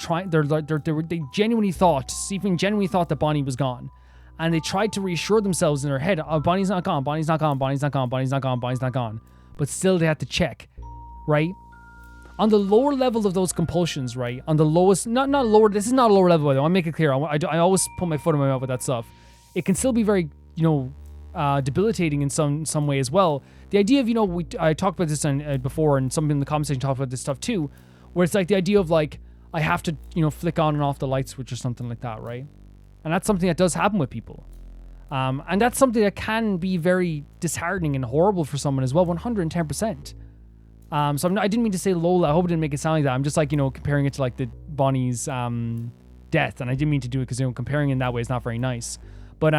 A: genuinely thought, Sifrin genuinely thought that Bonnie was gone. And they tried to reassure themselves in their head, oh, Bonnie's not gone, Bonnie's not gone, Bonnie's not gone, Bonnie's not gone, Bonnie's not gone. But still they had to check, right? On the lower level of those compulsions, right? On the lowest, not lower, this is not a lower level, by the way. I want to make it clear. I always put my foot in my mouth with that stuff. It can still be very, debilitating in some way as well. The idea of, I talked about this before, and some in the comment section talked about this stuff too, where it's like the idea of like, I have to, flick on and off the light switch or something like that, right? And that's something that does happen with people. And that's something that can be very disheartening and horrible for someone as well, 110%. So I didn't mean to say Lola. I hope it didn't make it sound like that. I'm just like, comparing it to like the Bonnie's death. And I didn't mean to do it because, comparing in that way is not very nice. But,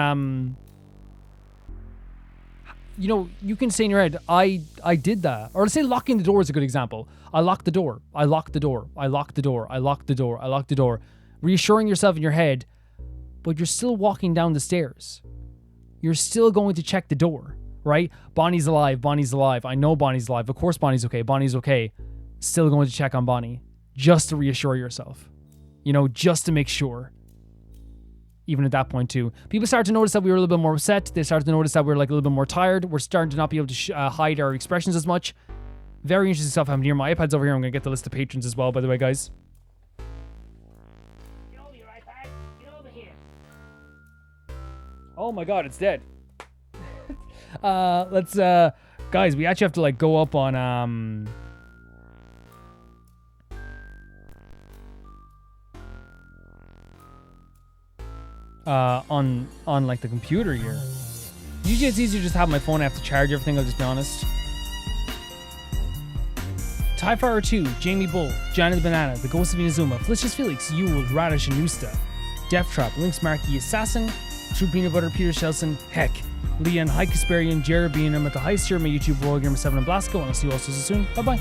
A: you can say in your head, I did that. Or let's say locking the door is a good example. I locked the door. I locked the door. I locked the door. I locked the door. I locked the door. Reassuring yourself in your head, but you're still walking down the stairs. You're still going to check the door. Right? Bonnie's alive. Bonnie's alive. I know Bonnie's alive. Of course Bonnie's okay. Bonnie's okay. Still going to check on Bonnie. Just to reassure yourself. Just to make sure. Even at that point too. People started to notice that we were a little bit more upset. They started to notice that we were like a little bit more tired. We're starting to not be able to hide our expressions as much. Very interesting stuff happening here. My iPad's over here. I'm going to get the list of patrons as well, by the way, guys.
B: Get over your iPad. Get over here.
A: Oh my god, it's dead. Let's guys, we actually have to like go up on like the computer here. Usually it's easier to just have my phone. I have to charge everything, I'll just be honest. Tyfire 2, Jamie Bull, Johnny the Banana, The Ghost of Inazuma, Felicious Felix, Yule, Radish and Usta, Death Trap, Lynx Markey, Assassin, True Peanut Butter, Peter Shelson, Heck, Leon, High Kasparian, Jared Beanham at the Heist here, my YouTube, Royal Gamer 7 and Blasco, and I'll see you all so soon. Bye bye.